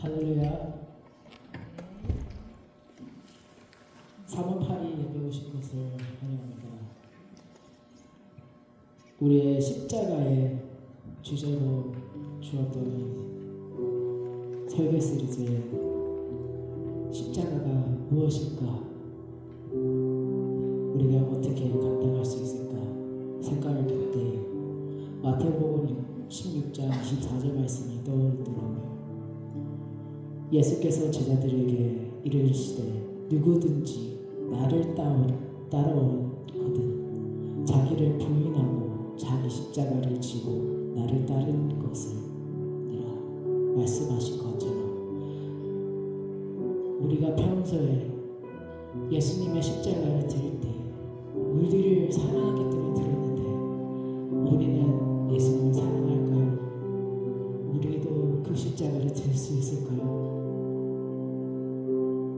할렐루야. 3월 8일 예배 오신 것을 환영합니다. 우리의 십자가의 주제로 주었던 설교 시리즈에 십자가가 무엇일까? 우리가 어떻게 감당할 수 있을까? 생각을 할 때 마태복음 16장 24절 말씀이 떠오르더라고요. 예수께서 제자들에게 이르시되 누구든지 나를 따라오거든 자기를 부인하고 자기 십자가를 지고 나를 따르는 것을 말씀하신 것처럼 우리가 평소에 예수님의 십자가를 들을 때 우리를 사랑하기 때문에 들었는데 우리는 예수님을 사랑할까요? 우리도 그 십자가를 들 수 있을까요?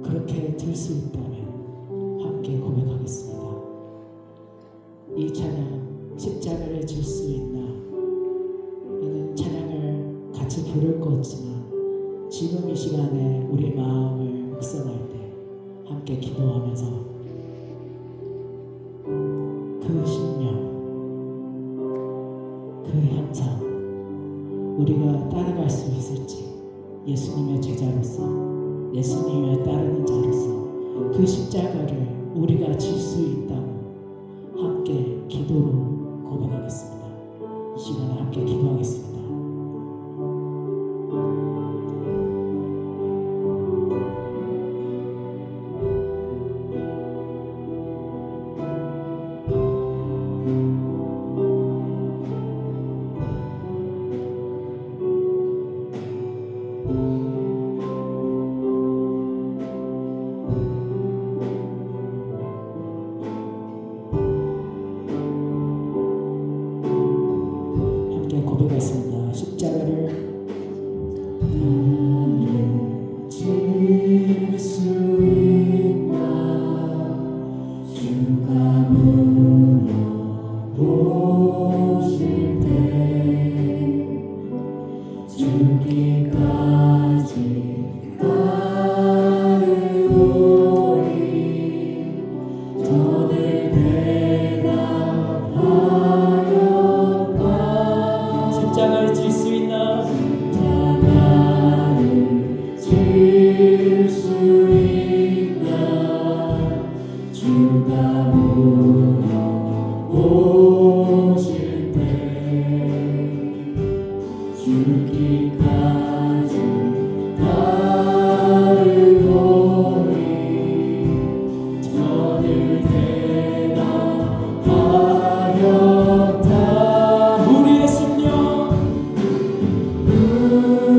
그렇게 들 수 있다면 함께 고백하겠습니다. 이 찬양 십자가를 질 수 있나? 라는 찬양을 같이 부를 것 같지만 지금 이 시간에 우리 마음을 묵상할 때 함께 기도하면서 그 신념, 그 형상 우리가 따라갈 수 있을지 예수님의 제자로서 예수님을 따르는 자로서 그 십자가를 우리가 질 수 있다고 함께 기도로 고백하겠습니다. 이 시간에 함께 기도하겠습니다. 고백하겠습니다. 십자가를 질 수 있나 주가 물어보실 때 죽기까지 따르오리 저들 대답하였다. 십자가를 질 수 있나? 십자가를 질 수 있나? 주가 물어보실 때 죽기까지 따르오리 저들 대답하였다. 우리의 심령 주의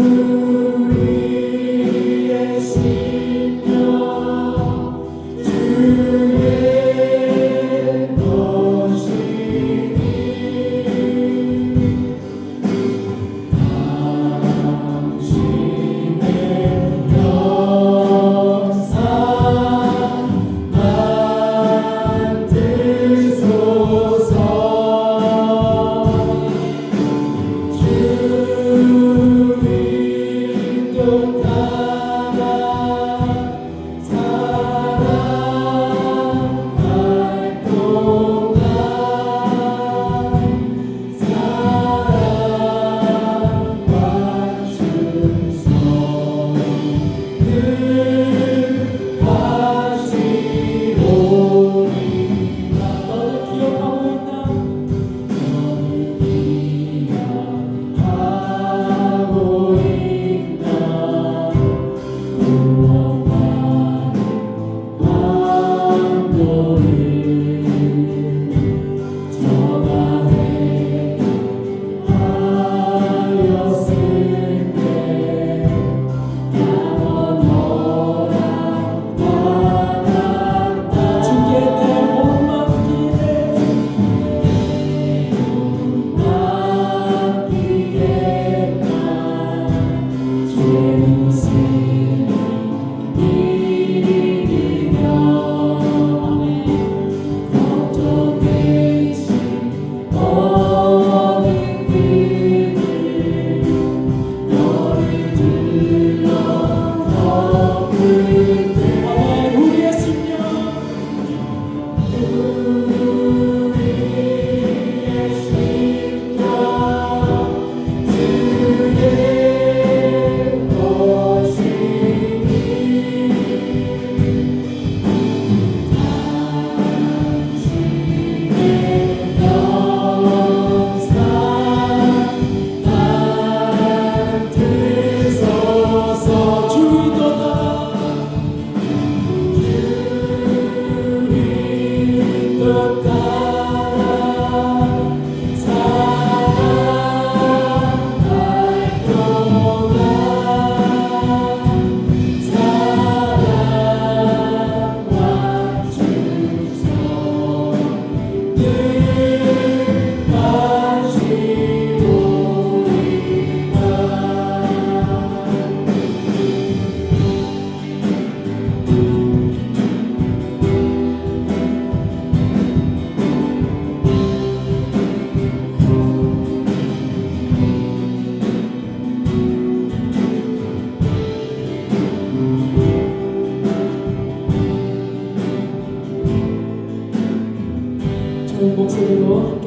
것이니 당신의 역사 만드소서. 주님도 따라 살아갈 동안 사랑과 충성을 하시오리라. 너를 기억하고 있나? 너를 기억하고 있나?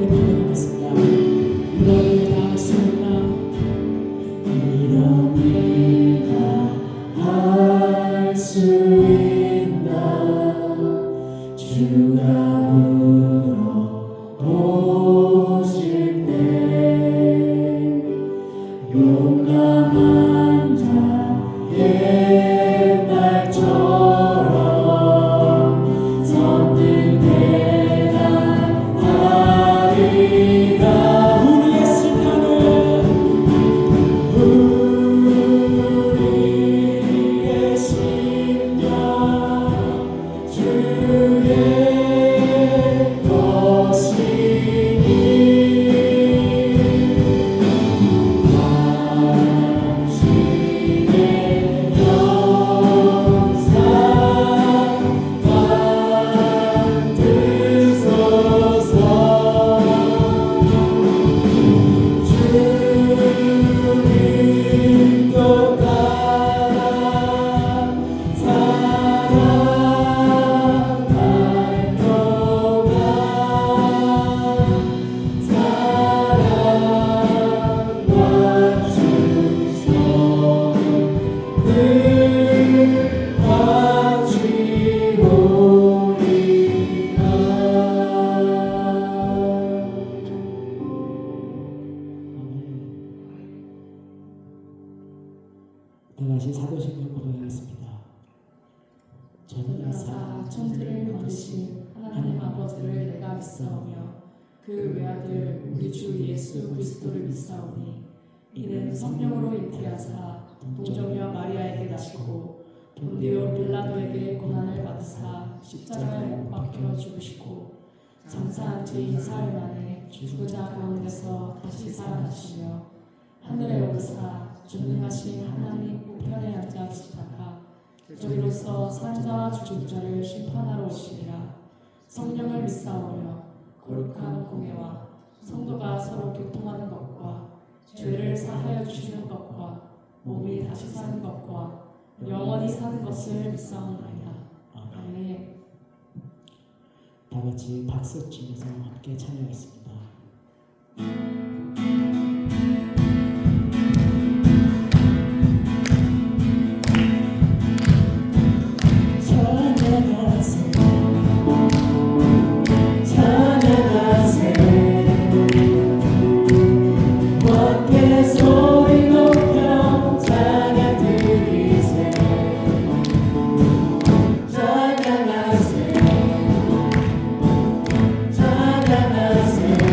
함께 고백하겠습니다. 이런 일 다 할 수 있나? 이런 일 다 할 수 있나? 주가 물어보실 때 용감한 자의 날처럼 선뜻 대답하리라. 우리의 심령은 주의 것이니 당신의 영상 만드소서. 주님도 따라 살아갈 동안 사랑과 주소 늘 같이 오리라. 다같이 사도신경 고백하겠습니다. 전능하사 천지를 만드신 하나님 아버지를 내가 믿사오며 그 외아들 우리 주 예수 그리스도를 믿사오니 이는 성령으로 잉태하사 동정녀 마리아에게 나시고 본디오 빌라도에게 고난을 받으사 십자가에 못 박혀 죽으시고 장사한 지 사흘 만에 죽은 자 가운데서 다시 살아나시며 하늘에 오르사 전능하신 하나님 우편에 앉아 계시다가 저희로서 산 자와 죽은 자를 심판하러 오시리라. 성령을 믿사오며 거룩한 공예와 성도가 서로 교통하는 것과 죄를 사하여 주시는 것과 몸이 다시 사는 것과 영원히 사는 것을 믿사옵나이다. 아멘. 다같이 박수 치면서 함께 찬양하겠습니다. 찬양하세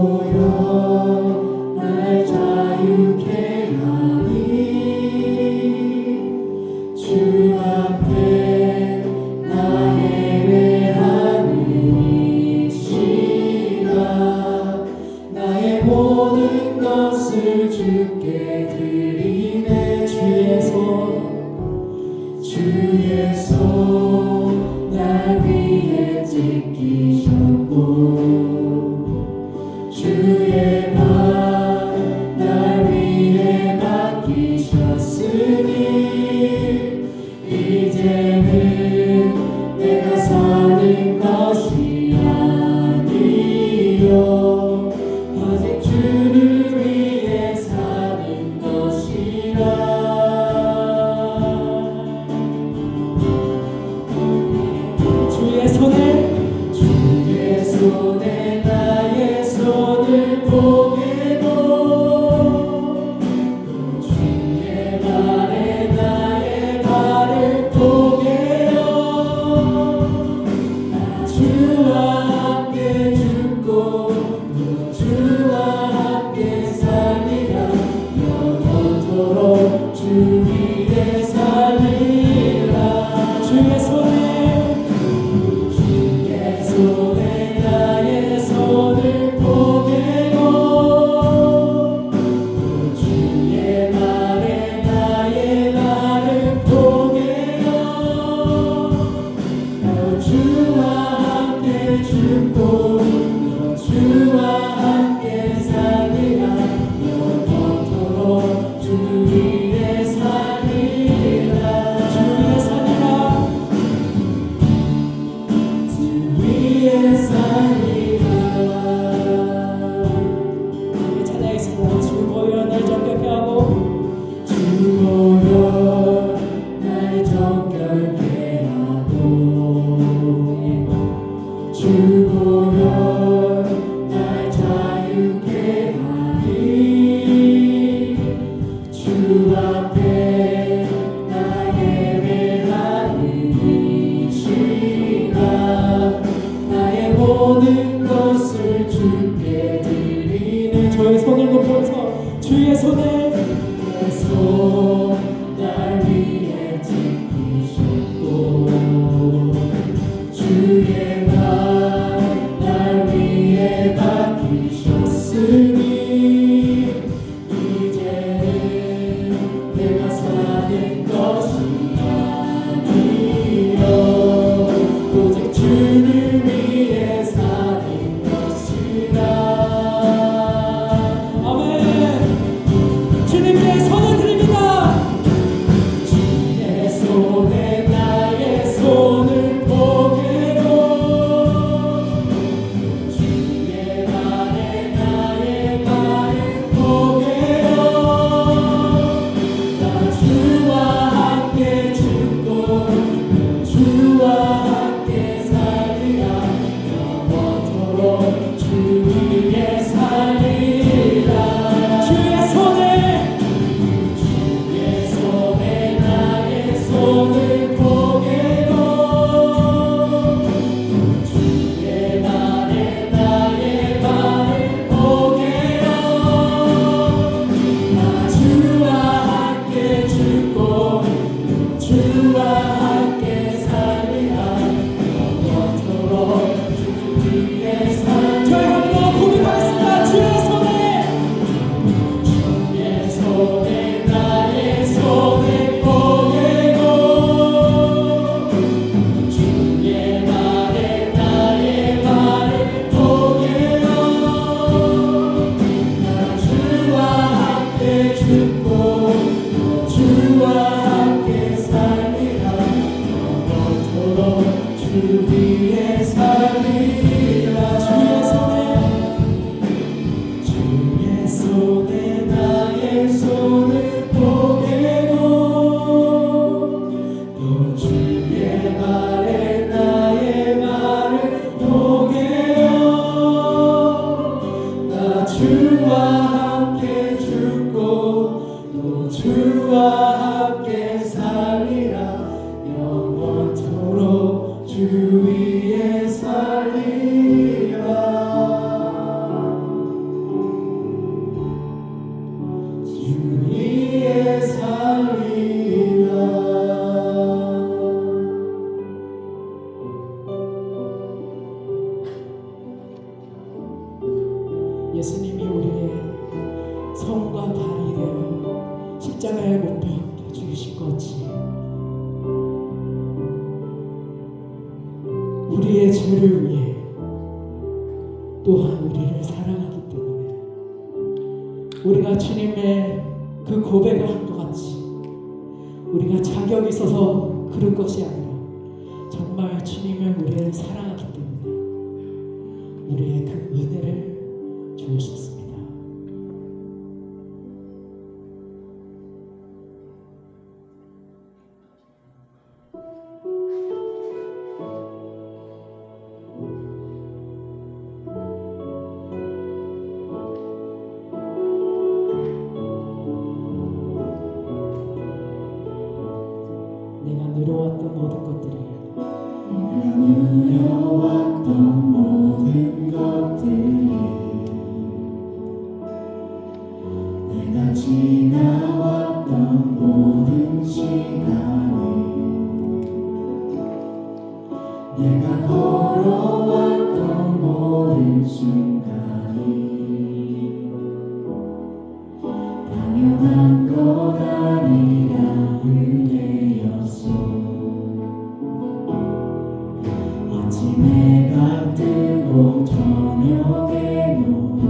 모여 날 자유케 하니 주 앞에 나 예배하는 이 시간 나의 모든 것을 주께 드리네 주의 손 날 위해 찢기셨고 주의 발 날 위해 맡기셨으니 이제는 내가 사는 것이 아니요 오직 주를 위해 사는 것이라 주의 손에 나의 손을 보게도 주의 발에 나의 발을 보게요 나 주와 함께 죽고 또 주와 함께 살리라 영원토록 주 위에 살리라 주의 손에 나의 손을 보게고 또 주의 발에 나의 발을 보게요 또 주와 함께 죽고 또 주와 함께 살리라 영원토록 주 위에 살리라 위에 살리라 찬양했습니다. 주 모여 날 정결케 하고 주 모여 날 정결케 하고 주 모여 날 자유케 하니 주 앞에 나 예배하는 이 시간 나의 모든 것을 주께 드리네 저의 손을 높여서 주의 손을 날 위해 지키셨고 주의 발 날 위해 맡기셨으니 이제는 내가 사는 것이 아니요 오직 주를 위해 사는 것이라 아멘 주님께 손을 드립니다 주의 손에 나의 손을 보게도 주의 발에 나의 발을 보게요 나 주와 함께 죽고 주와 함께 살리라 영원토록 주 위에 살리라 주의 손에 나의 손을 보게도 주의 발에 나의 발을 보게요 나 주와 함께 죽고 주와 함께 살리라 영원토록 주 위에 살리라 저희 한번 고백하겠습니다 주의 손에 나의 손을 보게고 주의 발에 나의 발을 보게요 나 주와 함께 죽고 또 주와 함께 살리라 영원토록 주 위에 살리라 주의 손에 나의 손을 보게도 또 주의 발에 나의 발을 보게요 나 주와 함께 죽고 또 주와 함께 살리라 영원토록 주 위에 살리라 예수님이 우리의 손과 발이 되어 십자가에 못 박혀 죽으신 것이 우리의 죄를 위해 또한 우리를 사랑하기 때문에 우리가 주님의 그 고백을 한 것 같이 우리가 자격이 있어서 그런 것이 아니라 정말 주님은 우리를 사랑하기 때문에 우리의 그 은혜를 주셨습니다. 내가 누려왔던 모든 것들이 누려왔던 모든 것들이 내가 지나왔던 모든 시간이 내가 걸어왔던 모든 순간이 당연한 것 아니라 은혜였어. 아침해가 뜨고 저녁에 노는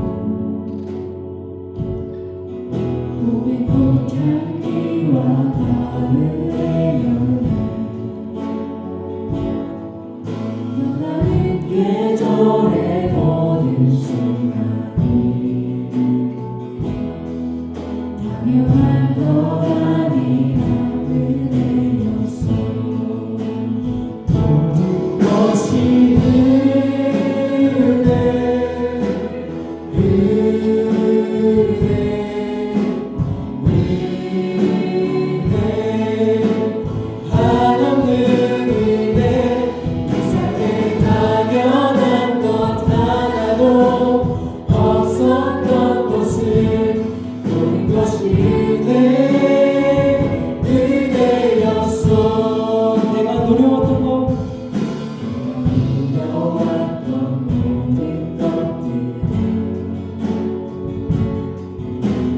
봄의 꽃향기와 가을의 열매 변하는 계절의 모든 순간이 당연한 것 아니라 은혜였어. 모든 것이 한없는 은혜 세상에 당연한 것 하나도 없었던 것은 모든 것이 은혜였어. 내가 누려왔던 것 누려왔던 모든 것들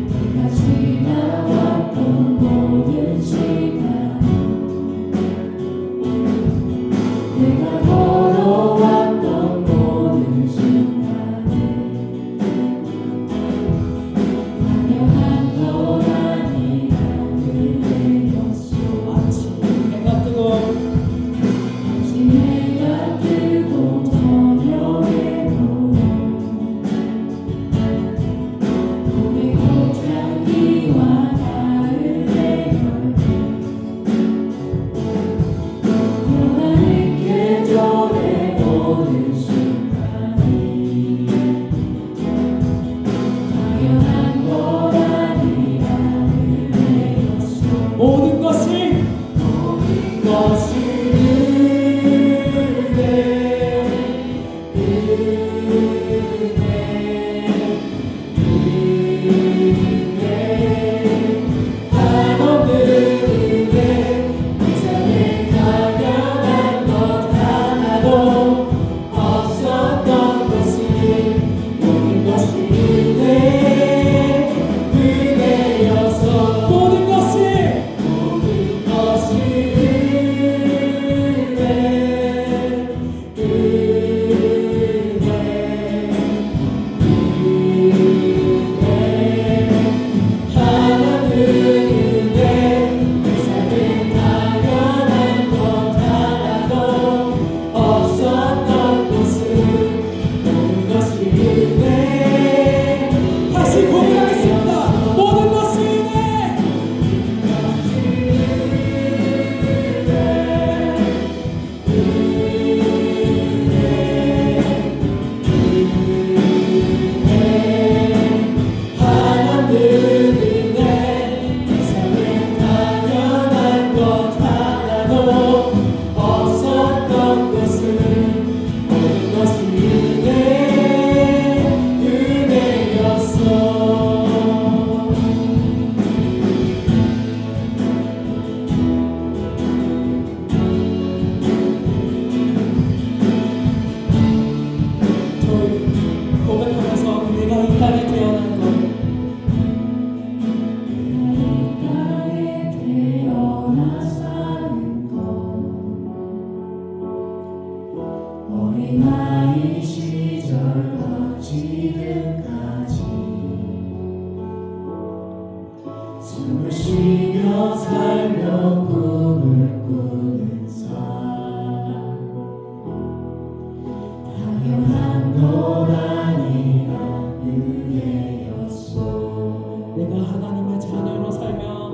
내가 지나왔던 모든 시간 내가 걸어왔던 모든 순간이 당연한 것 아니라 은혜였어. 해가 뜨고 아침해가 뜨고 저녁에 노는 봄의 꽃향기와 가을의 열매 변하는 계절의 모든 순간이 당연한 것 아니라 은혜였어. 모든 것이 모든 것이 한없는 은혜 세상에 당연한 것 하나도 없었던 것은 모든 것이 은혜 태어난 것 이 땅에 태어나 사는 것 어린아이 시절과 지금까지 숨을 쉬며 살며 꿈을 꾸는 삶 당연한 것 아니라 은혜였소 내가 하나님의 자녀로 살며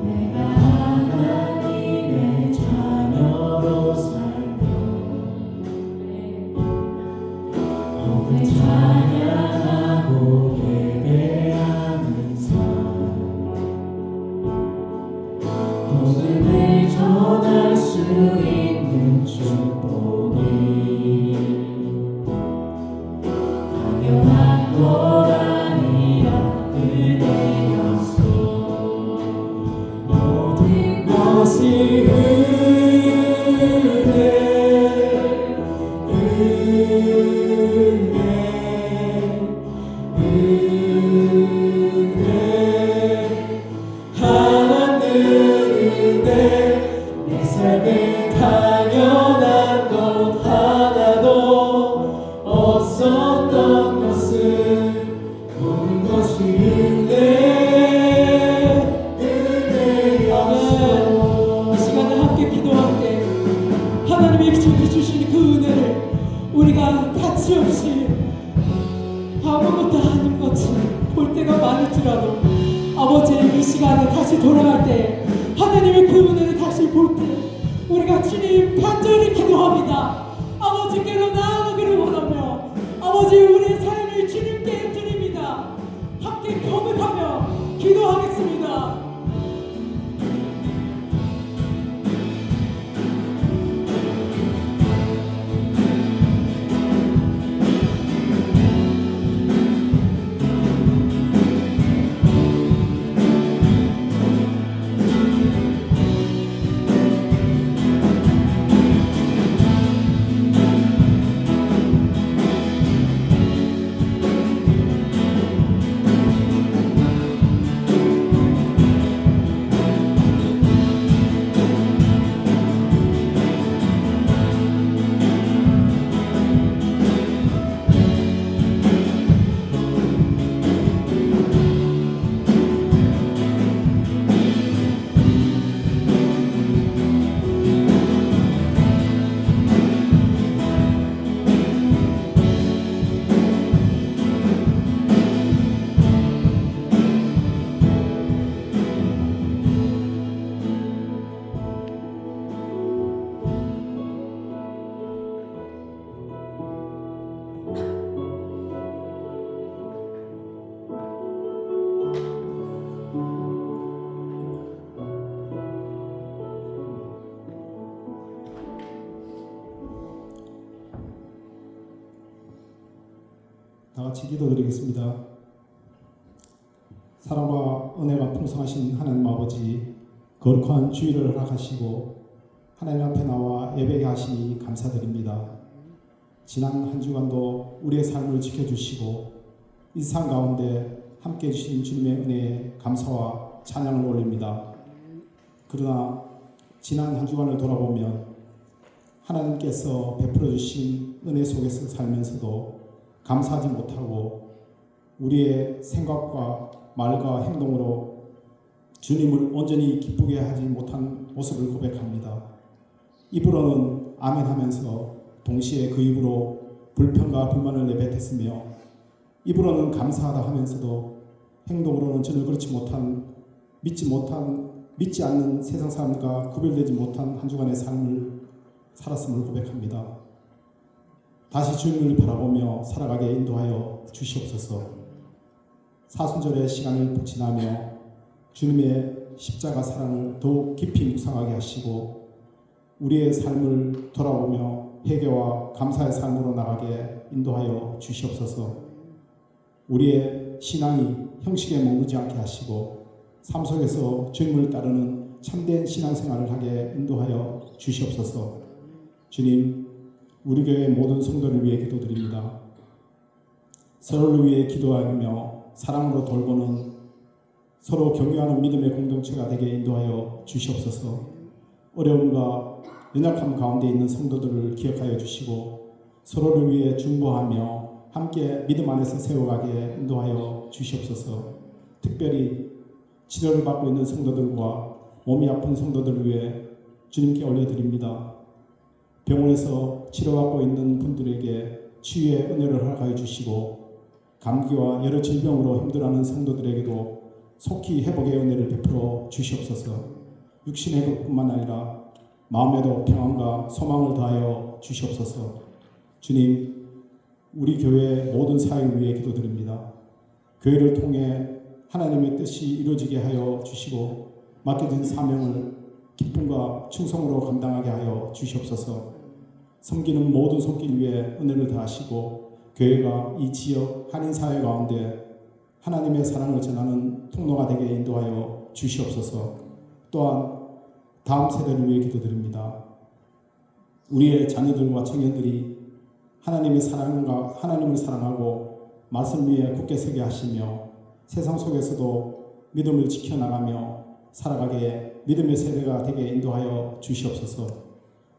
내가 하나님의 자녀로 살며 복을 찬양하고 예배하는 삶 복음을 전할 수 있는 축복이 당연한 것 아니라 은혜였소 모든 것이 하나님은 내 삶에 당연한 것 하나도 없었던 것은 모든 것이 은혜였소 이 시간에 함께 기도할 때 하나님이 주신 그 은혜를 우리가 가치 없이 아무것도 아닌 것이 볼 때가 많을지라도 아버지 이 시간에 다시 돌아갈 때 하나님의 그 은혜를 다시 볼 때 우리가 주님 간절히 기도합니다. 아버지께로 나아가기를 원하며 아버지 우리의 삶을 주님께 드립니다. 함께 고백하며 기도하겠습니다. 다 같이 기도드리겠습니다. 사랑과 은혜가 풍성하신 하나님 아버지, 거룩한 주일을 허락하시고 하나님 앞에 나와 예배하게 하시니 감사드립니다. 지난 한 주간도 우리의 삶을 지켜주시고 이 세상 가운데 함께해 주신 주님의 은혜에 감사와 찬양을 올립니다. 그러나 지난 한 주간을 돌아보면 하나님께서 베풀어 주신 은혜 속에서 살면서도 감사하지 못하고 우리의 생각과 말과 행동으로 주님을 온전히 기쁘게 하지 못한 모습을 고백합니다. 입으로는 아멘 하면서 동시에 그 입으로 불평과 불만을 내뱉었으며 입으로는 감사하다 하면서도 행동으로는 전혀 그렇지 못한 믿지 않는 세상 사람과 구별되지 못한 한 주간의 삶을 살았음을 고백합니다. 다시 주님을 바라보며 살아가게 인도하여 주시옵소서. 사순절의 시간을 지나며 주님의 십자가 사랑을 더욱 깊이 묵상하게 하시고 우리의 삶을 돌아보며 회개와 감사의 삶으로 나가게 인도하여 주시옵소서. 우리의 신앙이 형식에 머무르지 않게 하시고 삶 속에서 주님을 따르는 참된 신앙생활을 하게 인도하여 주시옵소서. 주님, 우리 교회 모든 성도를 위해 기도드립니다. 서로를 위해 기도하며 사랑으로 돌보는 서로 격려하는 믿음의 공동체가 되게 인도하여 주시옵소서. 어려움과 연약함 가운데 있는 성도들을 기억하여 주시고 서로를 위해 중보하며 함께 믿음 안에서 세워가게 인도하여 주시옵소서. 특별히 치료를 받고 있는 성도들과 몸이 아픈 성도들을 위해 주님께 올려드립니다. 병원에서 치료받고 있는 분들에게 치유의 은혜를 허락하여 주시고 감기와 여러 질병으로 힘들어하는 성도들에게도 속히 회복의 은혜를 베풀어 주시옵소서. 육신의 회복뿐만 아니라 마음에도 평안과 소망을 다하여 주시옵소서. 주님, 우리 교회 모든 사역을 위해 기도드립니다. 교회를 통해 하나님의 뜻이 이루어지게 하여 주시고 맡겨진 사명을 기쁨과 충성으로 감당하게 하여 주시옵소서. 섬기는 모든 손길 위에 은혜를 다하시고 교회가 이 지역 한인사회 가운데 하나님의 사랑을 전하는 통로가 되게 인도하여 주시옵소서. 또한 다음 세대를 위해 기도드립니다. 우리의 자녀들과 청년들이 하나님의 하나님을 사랑하고 말씀 위에 굳게 서게 하시며 세상 속에서도 믿음을 지켜나가며 살아가게 믿음의 세대가 되게 인도하여 주시옵소서.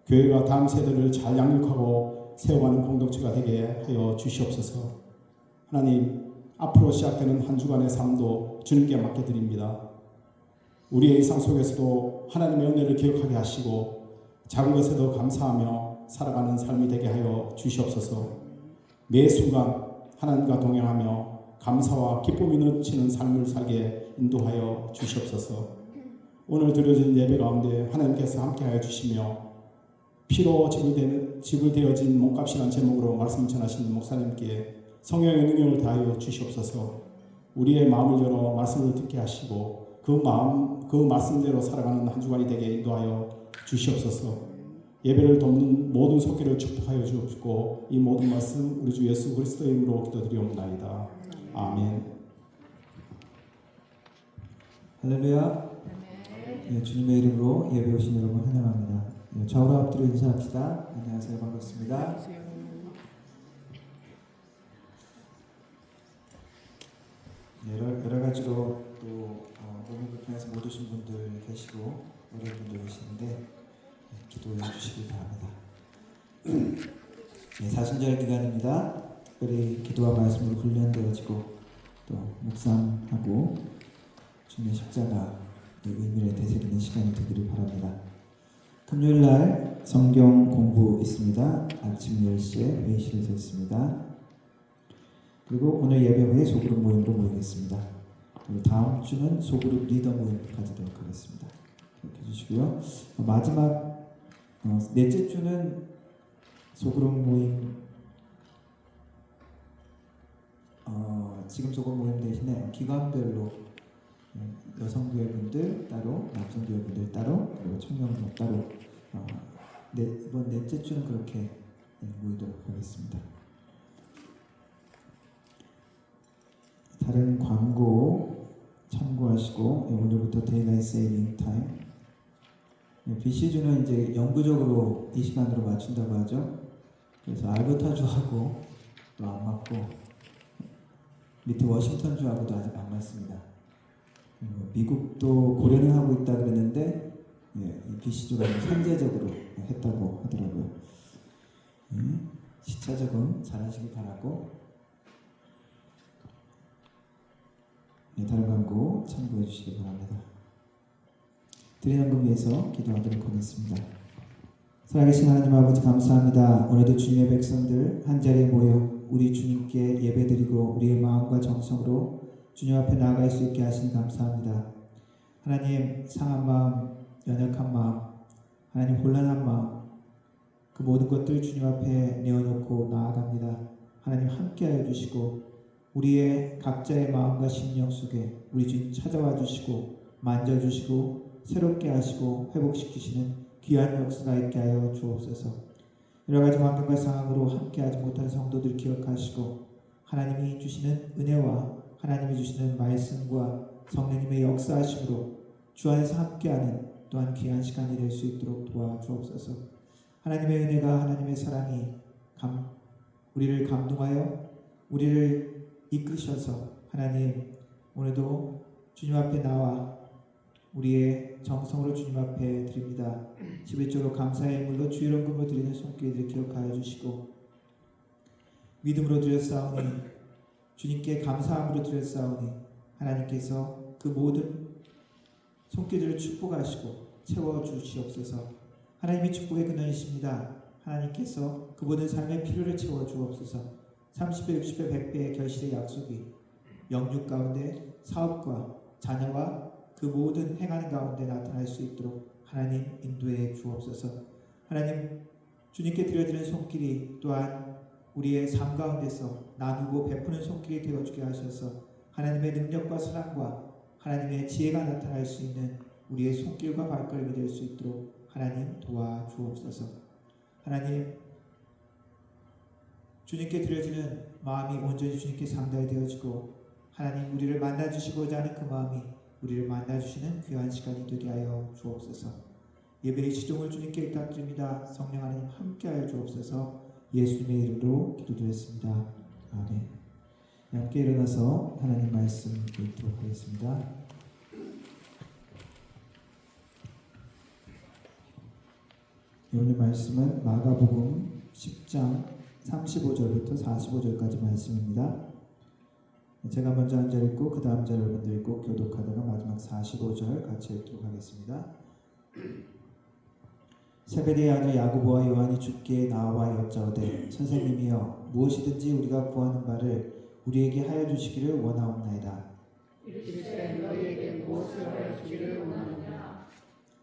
교회가 다음 세대를 잘 양육하고 세워가는 공동체가 되게 하여 주시옵소서. 하나님, 앞으로 시작되는 한 주간의 삶도 주님께 맡겨드립니다. 우리의 일상 속에서도 하나님의 은혜를 기억하게 하시고 작은 것에도 감사하며 살아가는 삶이 되게 하여 주시옵소서. 매 순간 하나님과 동행하며 감사와 기쁨이 넘치는 삶을 살게 인도하여 주시옵소서. 오늘 드려진 예배 가운데 하나님께서 함께하여 주시며 피로 집을 되어진 몸값이라는 제목으로 말씀 전하시는 목사님께 성령의 능력을 다하여 주시옵소서. 우리의 마음을 열어 말씀을 듣게 하시고 그 말씀대로 살아가는 한 주간이 되게 인도하여 주시옵소서. 예배를 돕는 모든 속기를 축복하여 주옵시고 이 모든 말씀 우리 주 예수 그리스도의 이름으로 기도드리옵나이다. 아멘. 할렐루야. 예, 주님의 이름으로 예배 오신 여러분 환영합니다. 예, 좌우로 앞뒤로 인사합시다. 안녕하세요. 반갑습니다. 여러 가지로 또 몸이 불편해서 못 오신 분들 계시고 어려운 분들 계시는데 기도해 주시기 바랍니다. 네, 사순절 기간입니다. 특별히 기도와 말씀으로 훈련되어지고 또 묵상하고 주님의 십자가의 의미를 되새기는 시간이 되기를 바랍니다. 금요일 날 성경 공부 있습니다. 아침 10시에 회의실에서 있습니다. 그리고 오늘 예배 후에 소그룹 모임으로 모이겠습니다. 그리고 다음 주는 소그룹 리더 모임 가지도록 하겠습니다. 기억해 주시고요. 마지막 넷째 주는 소그룹 모임 지금 소그룹 모임 대신에 기관별로 여성교회 분들 따로, 남성교회 분들 따로, 그리고 청년부 따로 이번 넷째 주는 그렇게 모이도록 하겠습니다. 다른 광고 참고하시고 오늘부터 데일라이트 세이빙 타임 BC주는 이제 영구적으로 이 시간으로 맞춘다고 하죠. 그래서 알버타주하고 또 안 맞고 밑에 워싱턴주하고도 아직 안 맞습니다. 미국도 고려는 하고 있다 그랬는데 이 BC주가 선제적으로 했다고 하더라고요. 시차 적응 잘하시기 바라고 다른 광고 참고해 주시기 바랍니다. 드리는 위해서 기도하도록 하겠습니다. 살아계신 하나님 아버지 감사합니다. 오늘도 주님의 백성들 한자리에 모여 우리 주님께 예배드리고 우리의 마음과 정성으로 주님 앞에 나아갈 수 있게 하시니 감사합니다. 하나님 상한 마음, 연약한 마음, 하나님 혼란한 마음 그 모든 것들 주님 앞에 내어놓고 나아갑니다. 하나님 함께하여 주시고 우리의 각자의 마음과 심령 속에 우리 주님 찾아와 주시고 만져주시고 새롭게 하시고 회복시키시는 귀한 역사가 있게 하여 주옵소서. 여러가지 환경과 상황으로 함께하지 못한 성도들 기억하시고 하나님이 주시는 은혜와 하나님이 주시는 말씀과 성령님의 역사하심으로 주 안에서 함께하는 또한 귀한 시간이 될 수 있도록 도와주옵소서. 하나님의 은혜가 하나님의 사랑이 우리를 감동하여 우리를 이끄셔서 하나님 오늘도 주님 앞에 나와 우리의 정성으로 주님 앞에 드립니다. 11조로 감사의 물로 주일원금으로 드리는 손길들을 기억하여 주시고 믿음으로 드렸사오니 주님께 감사함으로 드렸사오니 하나님께서 그 모든 손길들을 축복하시고 채워주시옵소서. 하나님이 축복의 근원이십니다. 하나님께서 그 모든 삶의 필요를 채워주옵소서. 30배, 60배, 100배의 결실의 약속이 영육 가운데 사업과 자녀와 그 모든 행하는 가운데 나타날 수 있도록 하나님 인도해 주옵소서. 하나님 주님께 드려지는 손길이 또한 우리의 삶 가운데서 나누고 베푸는 손길이 되어주게 하셔서 하나님의 능력과 사랑과 하나님의 지혜가 나타날 수 있는 우리의 손길과 발걸음이 될 수 있도록 하나님 도와주옵소서. 하나님 주님께 드려지는 마음이 온전히 주님께 상달이 되어지고 하나님 우리를 만나주시고자 하는 그 마음이 우리를 만나주시는 귀한 시간이 되게 하여 주옵소서. 예배의 시종을 주님께 부탁드립니다. 성령 하나님 함께하여 주옵소서. 예수님의 이름으로 기도드렸습니다. 아멘. 함께 일어나서 하나님 말씀 읽도록 하겠습니다. 오늘 말씀은 마가복음 10장 35절부터 45절까지 말씀입니다. 제가 먼저 한 절 읽고 그 다음 절 여러분들 읽고 교독하다가 마지막 45절 같이 읽도록 하겠습니다. 세베대의 아들 야고보와 요한이 주께 나와 여짜오되 선생님이여 무엇이든지 우리가 구하는 바를 우리에게 하여 주시기를 원하옵나이다. 이르시되 너희에게 무엇을 하여 주기를 원하느냐.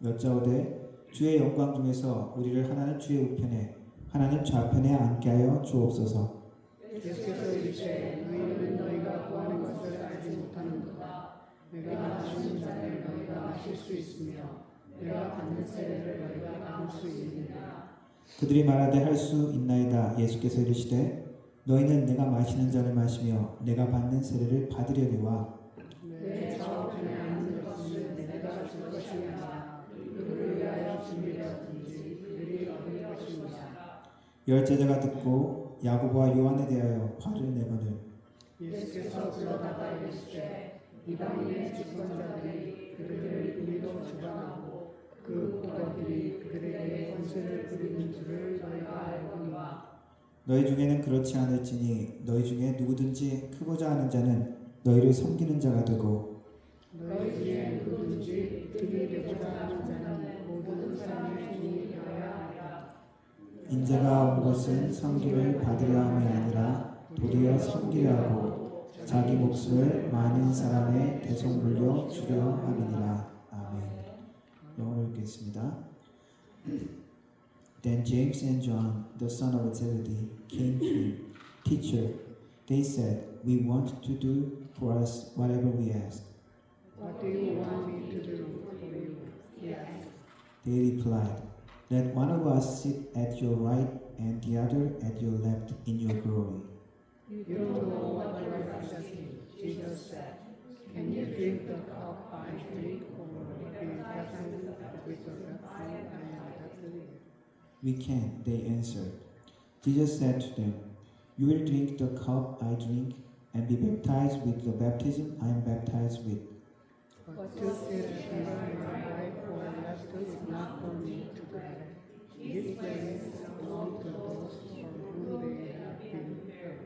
여짜오되 주의 영광 중에서 우리를 하나는 주의 우편에 하나는 좌편에 앉게 하여 주옵소서. 예수께서 이르시되 너희는 너희가 구하는 것을 알지 못하는도다. 내가 마시는 잔을 너희가 마실 수 있으며 내가 받는 세례를 너희가 받을 수 있느냐. 그들이 말하되 할 수 있나이다. 예수께서 이르시되 너희는 내가 마시는 잔을 마시며 내가 받는 세례를 받으려니와 내 좌우편에 앉는 것은 내가 줄 것이 아니라 그들을 위하여 준비되었든지 그들이 얻을 것이니라. 열 제자가 듣고 야고보와 요한에 대하여 화를 내거늘 예수께서 불러다가 이르시되 이방인의 집권자들이 그들을 우리로 주관하고 그 국가들이 그들에게 권세를 부리는 줄을 너희가 알거니와. 너희 중에는 그렇지 않을지니 너희 중에 누구든지 크고자 하는 자는 너희를 섬기는 자가 되고 너희 중에 누구든지 득이 되고자 하는 자는 모든 사람의 주인이 되어야 하리라. 인자가 온 것은 섬김을 받으려 함이 아니라 도리어 섬기려 하고 자기 목숨을 많은 사람의 대속 물려 주려 함이니라. 아멘. 영어로 읽겠습니다. Then James and John, the son of Zebedee, came to him. Teacher, they said, we want to do for us whatever we ask. What do you want me to do for you? He asked. They replied, let one of us sit at your right and the other at your left in your glory. You don't know what you are asking, Jesus said. Can you drink the cup I drink, or be baptized with the baptism I am baptized? We can, they answered. Jesus said to them, you will drink the cup I drink and be baptized with the baptism I am baptized with. But to sit at my right or left is not for me to grant. These things belong to those for whom they have been prepared.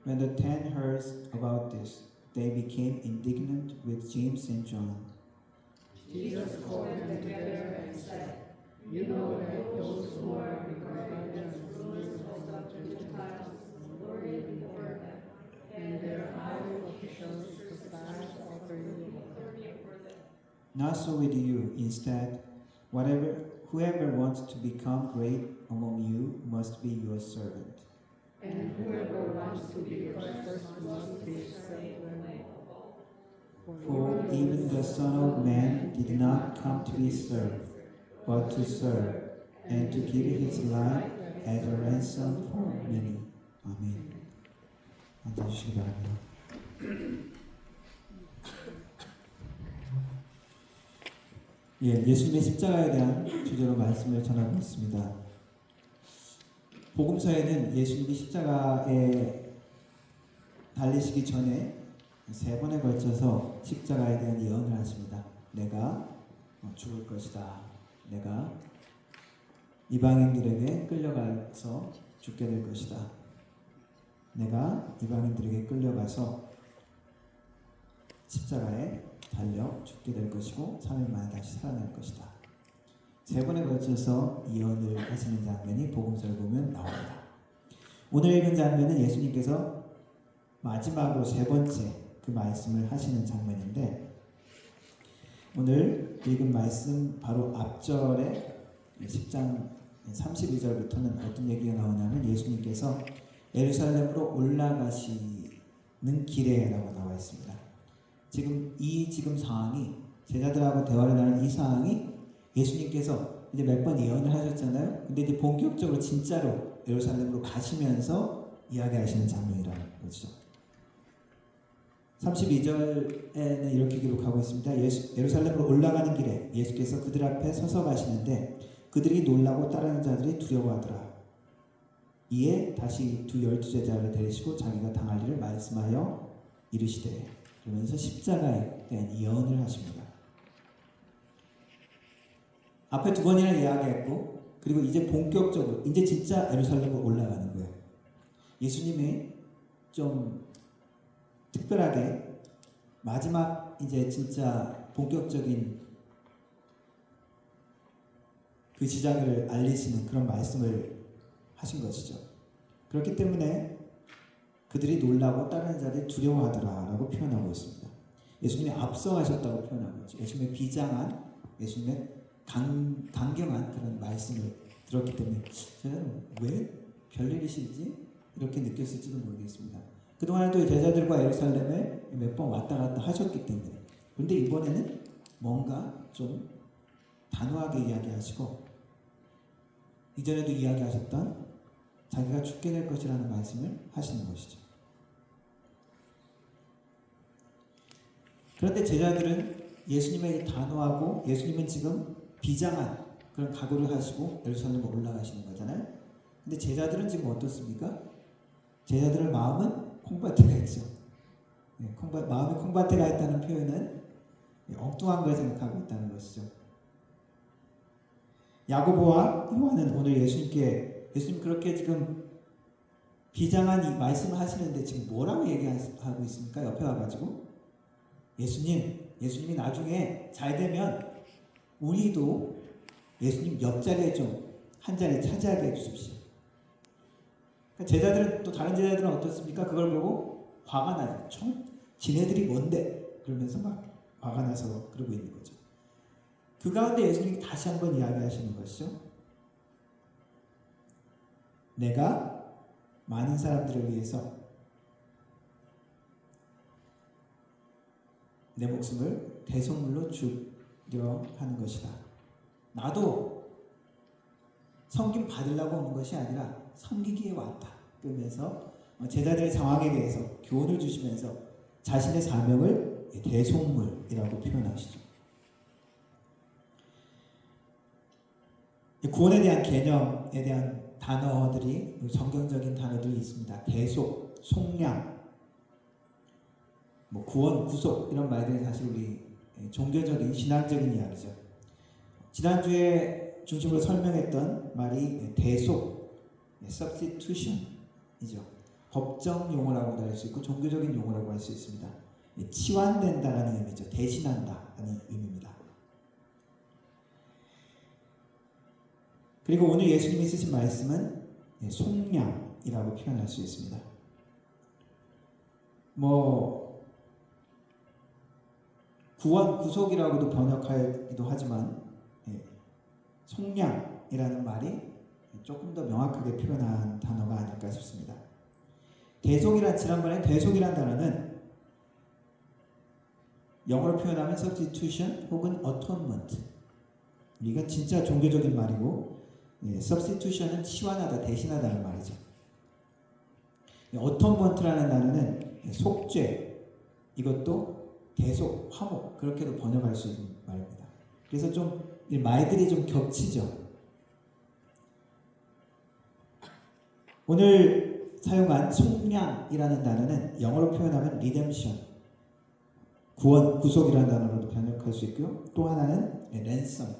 When the 10 heard about this, they became indignant with James and John. Jesus called them together and said, you know that those who are regarded as rulers of the Gentiles lord it over them, and their high officials despise offering for them. Not so with you. Instead, whoever wants to become great among you must be your servant. And whoever wants to be first must be servant. For even the Son of Man did not come to be served, but to serve, and to give his life as a ransom for many. 아멘. 앉아주시기 바랍니다. 예수님의 십자가에 대한 주제로 말씀을 전하고 있습니다. 복음서에는 예수님이 십자가에 달리시기 전에 세 번에 걸쳐서 십자가에 대한 예언을 하십니다. 내가 죽을 것이다. 내가 이방인들에게 끌려가서 죽게 될 것이다. 내가 이방인들에게 끌려가서 십자가에 달려 죽게 될 것이고 3일 만에 다시 살아날 것이다. 세 번에 걸쳐서 예언을 하시는 장면이 복음서를 보면 나옵니다. 오늘 읽은 장면은 예수님께서 마지막으로 세 번째 그 말씀을 하시는 장면인데, 오늘 읽은 말씀 바로 앞절에 10장 32절부터는 어떤 얘기가 나오냐면 예수님께서 예루살렘으로 올라가시는 길에라고 나와 있습니다. 지금 상황이, 제자들하고 대화를 나눈 이 상황이 예수님께서 이제 몇 번 예언을 하셨잖아요. 근데 이제 본격적으로 진짜로 예루살렘으로 가시면서 이야기하시는 장면이라는 거죠. 32절에는 이렇게 기록하고 있습니다. 예루살렘으로 올라가는 길에 예수께서 그들 앞에 서서 가시는데 그들이 놀라고 따르는 자들이 두려워하더라. 이에 다시 두 12제자를 데리시고 자기가 당할 일을 말씀하여 이르시되, 그러면서 십자가에 대한 예언을 하십니다. 앞에 두 번이나 이야기했고, 그리고 이제 본격적으로 이제 진짜 예루살렘으로 올라가는 거예요. 예수님이 좀 특별하게 마지막 이제 진짜 본격적인 그 시작을 알리시는 그런 말씀을 하신 것이죠. 그렇기 때문에 그들이 놀라고 따르는 자들이 두려워하더라라고 표현하고 있습니다. 예수님이 앞서가셨다고 표현하고 있죠. 예수님의 비장한, 예수님의 강경한 그런 말씀을 들었기 때문에 저는 왜 별일이실지 이렇게 느꼈을지도 모르겠습니다. 그동안에도 제자들과 예루살렘에 몇 번 왔다 갔다 하셨기 때문에. 그런데 이번에는 뭔가 좀 단호하게 이야기하시고, 이전에도 이야기하셨던 자기가 죽게 될 것이라는 말씀을 하시는 것이죠. 그런데 제자들은 예수님에게 단호하고, 예수님은 지금 비장한 그런 각오를 하시고 예루살렘으로 올라가시는 거잖아요. 근데 제자들은 지금 어떻습니까? 제자들의 마음은 콩밭에가 있죠. 마음에 콩밭에가 있다는 표현은 엉뚱한 걸 생각하고 있다는 것이죠. 야고보와 요한은 오늘 예수님 그렇게 지금 비장한 이 말씀을 하시는데 지금 뭐라고 얘기하고 있습니까? 옆에 와가지고 예수님이 나중에 잘 되면 우리도 예수님 옆자리에 좀 한 자리 차지하게 해주십시오. 제자들은, 또 다른 제자들은 어떻습니까? 그걸 보고 화가 나죠. 지네들이 뭔데? 그러면서 막 화가 나서 그러고 있는 거죠. 그 가운데 예수님이 다시 한번 이야기하시는 것이죠. 내가 많은 사람들을 위해서 내 목숨을 대속물로 주려 하는 것이다. 나도 섬김 받으려고 오는 것이 아니라 섬기기에 왔다. 그러면서 제자들의 상황에 대해서 교훈을 주시면서 자신의 사명을 대속물이라고 표현하시죠. 구원에 대한 개념에 대한 단어들이, 성경적인 단어들이 있습니다. 대속, 속량, 구원, 구속, 이런 말들이 사실 우리 종교적인, 신앙적인 이야기죠. 지난주에 중심으로 설명했던 말이 대속, substitution이죠. 법정 용어라고도 할 수 있고 종교적인 용어라고 할 수 있습니다. 치환된다라는 의미죠. 대신한다라는 의미입니다. 그리고 오늘 예수님이 쓰신 말씀은 속량이라고 표현할 수 있습니다. 구원, 구속이라고도 번역하기도 하지만 속량이라는 말이 조금 더 명확하게 표현한 단어가 아닐까 싶습니다. 지난번에 대속이라는 단어는 영어로 표현하면 substitution 혹은 atonement, 이건 진짜 종교적인 말이고, substitution은 치환하다, 대신하다는 말이죠. atonement라는 단어는 속죄, 이것도 대속, 화목, 그렇게도 번역할 수 있는 말입니다. 그래서 좀 말들이 좀 겹치죠. 오늘 사용한 속량이라는 단어는 영어로 표현하면 redemption, 구원, 구속이라는 단어로도 번역할 수 있고요. 또 하나는 랜섬.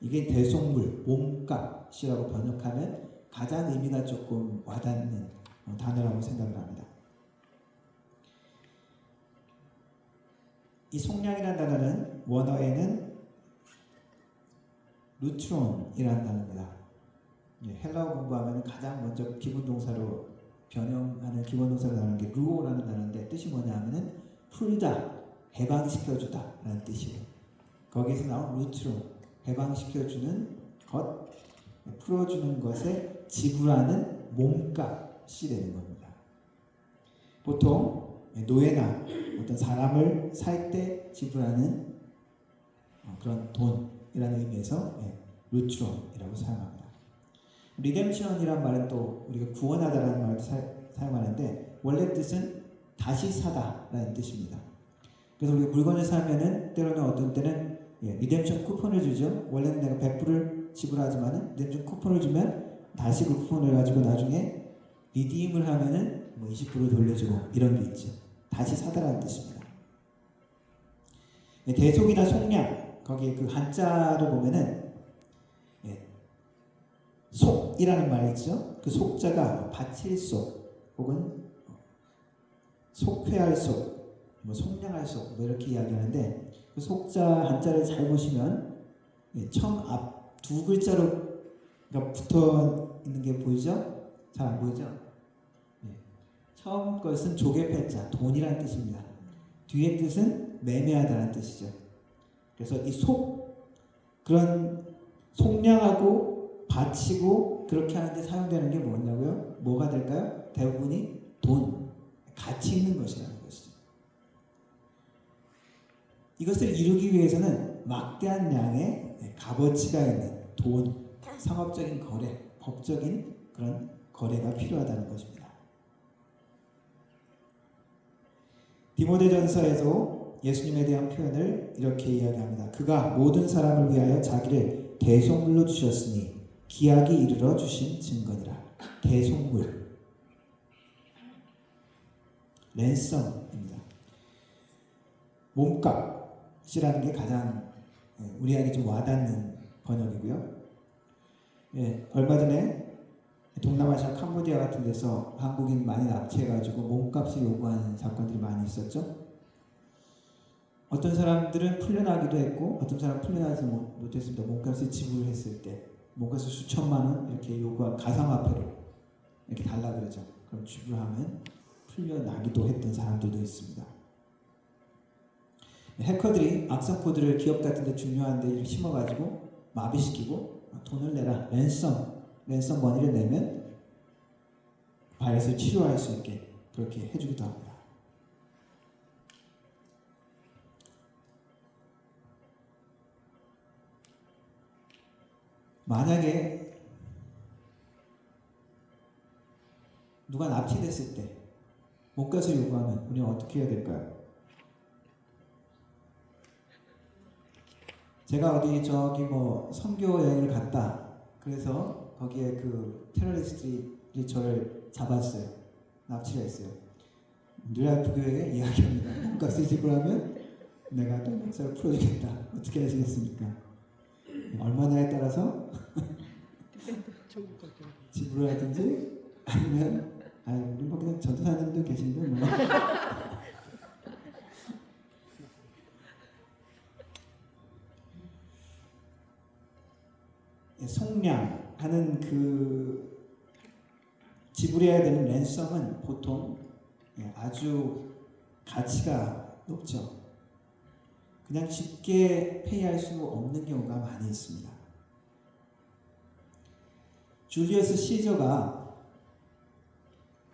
이게 대속물, 몸값이라고 번역하면 가장 의미가 조금 와닿는 단어라고 생각을 합니다. 이 속량이라는 단어는 원어에는 루트론이라는 단어입니다. 헬라어 공부하면 가장 먼저 기본 동사로 변형하는 기본 동사로 나오는 게 루오라는 단어인데 뜻이 뭐냐 하면은 풀다, 해방시켜주다 라는 뜻이에요. 거기에서 나온 루트론, 해방시켜주는 것, 풀어주는 것에 지불하는 몸값이 되는 겁니다. 보통 노예나 어떤 사람을 살 때 지불하는 그런 돈이라는 의미에서 루트론이라고 사용합니다. 리뎀션이란 말은 또 우리가 구원하다라는 말도 사용하는데 원래 뜻은 다시 사다라는 뜻입니다. 그래서 우리가 물건을 사면은 때로는 어떤 때는 리뎀션 쿠폰을 주죠. 원래는 내가 100불을 지불하지만은 리뎀션 쿠폰을 주면 다시 그 쿠폰을 가지고 나중에 리디임을 하면은 뭐 20불을 돌려주고 이런 게 있죠. 다시 사다라는 뜻입니다. 대속이나 속량 거기에 그 한자를 보면은 속이라는 말이 있죠. 그 속자가 바칠 속 혹은 속회할 속, 뭐 속량할 속 뭐 이렇게 이야기하는데 그 속자 한자를 잘 보시면 처음 앞 두 글자로 붙어 있는 게 보이죠? 잘 안 보이죠? 처음 것은 조개패자 돈이라는 뜻입니다. 뒤의 뜻은 매매하다라는 뜻이죠. 그래서 이 그런 속량하고 바치고 그렇게 하는데 사용되는 게 뭐냐고요? 뭐가 될까요? 대부분이 돈, 가치 있는 것이라는 것이죠. 이것을 이루기 위해서는 막대한 양의 값어치가 있는 돈, 상업적인 거래, 법적인 그런 거래가 필요하다는 것입니다. 디모데전서에도 예수님에 대한 표현을 이렇게 이야기합니다. 그가 모든 사람을 위하여 자기를 대속물로 주셨으니 기약이 이르러 주신 증거니라. 대속물, 랜섬입니다. 몸값이라는 게 가장 우리에게 좀 와닿는 번역이고요. 얼마 전에 동남아시아 캄보디아 같은 데서 한국인 많이 납치해가지고 몸값을 요구하는 사건들이 많이 있었죠. 어떤 사람들은 풀려나기도 했고 어떤 사람은 풀려나지 못했습니다. 몸값을 지불했을 때 몸값을 수천만 원 이렇게 요구한 가상화폐로 이렇게 달라 그러죠. 그럼 지불하면 풀려나기도 했던 사람들도 있습니다. 해커들이 악성 코드를 기업 같은 데 중요한 데 심어가지고 마비시키고 돈을 내라, 랜섬 머니를 내면 바이러스를 치료할 수 있게 그렇게 해주기도 합니다. 만약에 누가 납치됐을 때 몸값을 요구하면 우리는 어떻게 해야 될까요? 제가 어디 저기 뭐 선교 여행을 갔다. 그래서 거기에 그 테러리스트들이 저를 잡았어요. 납치를 했어요. 뉴라이프 교회에 이야기합니다. 몸값을 지불하면 내가 또 목사를 풀어주겠다. 어떻게 하시겠습니까? 얼마냐에 따라서 지불을 하든지 아니면 우리 뭐 그냥 전도사님도 계신데 뭐. 속량하는 그 지불해야 되는 랜섬은 보통 아주 가치가 높죠. 그냥 쉽게 페이할 수 없는 경우가 많이 있습니다. 줄리어스 시저가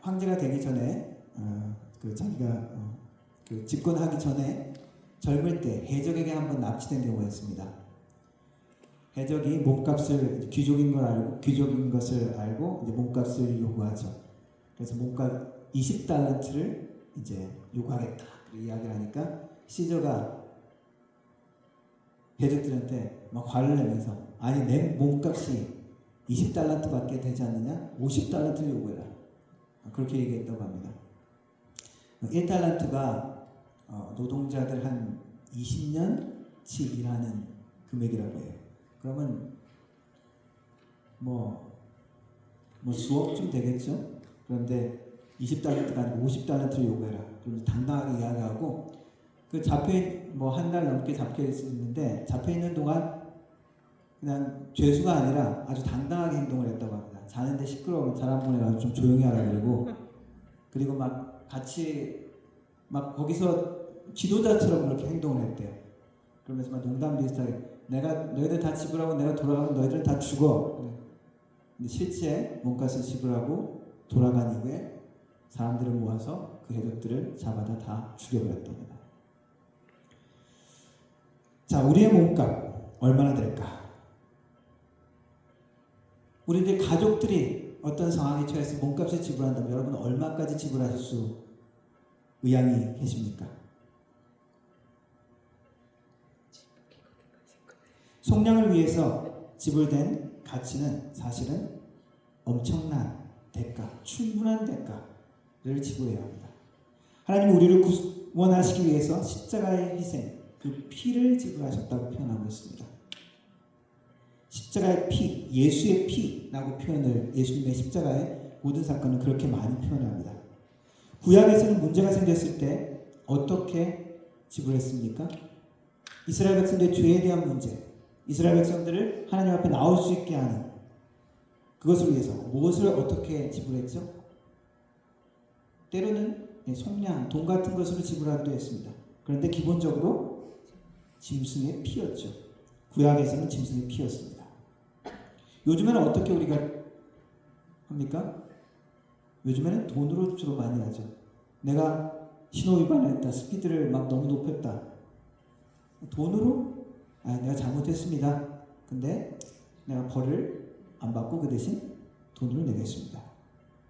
황제가 되기 전에 자기가 집권하기 전에 젊을 때 해적에게 한번 납치된 경우가 있습니다. 해적이 몸값을 귀족인 것을 알고 이제 몸값을 요구하죠. 그래서 몸값 20달란트를 이제 요구하겠다. 이야기를 하니까 시저가 해적들한테 막 화를 내면서 아니 내 몸값이 20달란트밖에 되지 않느냐? 50달란트를 요구해라. 그렇게 얘기했다고 합니다. 1달란트가 노동자들 한 20년치 일하는 금액이라고 해요. 그러면 뭐 수억쯤 되겠죠. 그런데 20달러트가 아니고 50달러트를 요구해라. 그럼 당당하게 이야기하고 그 한 달 넘게 잡혀 있는데 잡혀 있는 동안 그냥 죄수가 아니라 아주 당당하게 행동을 했다고 합니다. 자는데 시끄러우면 잘 안 보내가지고 좀 조용히 하라 그리고 막 같이 막 거기서 지도자처럼 그렇게 행동을 했대요. 그러면서 막 농담 비슷하게 너희들 다 지불하고 내가 돌아가면 너희들은 다 죽어. 근데 실제 몸값을 지불하고 돌아간 이후에 사람들을 모아서 그 해독들을 잡아다 다 죽여버렸답니다. 자, 우리의 몸값 얼마나 될까? 우리들 가족들이 어떤 상황에 처해서 몸값을 지불한다면 여러분 얼마까지 지불하실 수 의향이 계십니까? 속량을 위해서 지불된 가치는 사실은 엄청난 대가, 충분한 대가를 지불해야 합니다. 하나님은 우리를 구원하시기 위해서 십자가의 희생, 그 피를 지불하셨다고 표현하고 있습니다. 십자가의 피, 예수의 피라고 예수님의 십자가의 모든 사건은 그렇게 많이 표현합니다. 구약에서는 문제가 생겼을 때 어떻게 지불했습니까? 이스라엘 백성들의 죄에 대한 문제, 이스라엘 백성들을 하나님 앞에 나올 수 있게 하는 그것을 위해서 무엇을 어떻게 지불했죠? 때로는 속량, 돈 같은 것으로 지불하기도 했습니다. 그런데 기본적으로 짐승의 피였죠. 구약에서는 짐승의 피였습니다. 요즘에는 어떻게 우리가 합니까? 요즘에는 돈으로 주로 많이 하죠. 내가 신호 위반을 했다, 스피드를 막 너무 높였다. 돈으로 내가 잘못했습니다. 근데 내가 벌을 안 받고 그 대신 돈을 내겠습니다.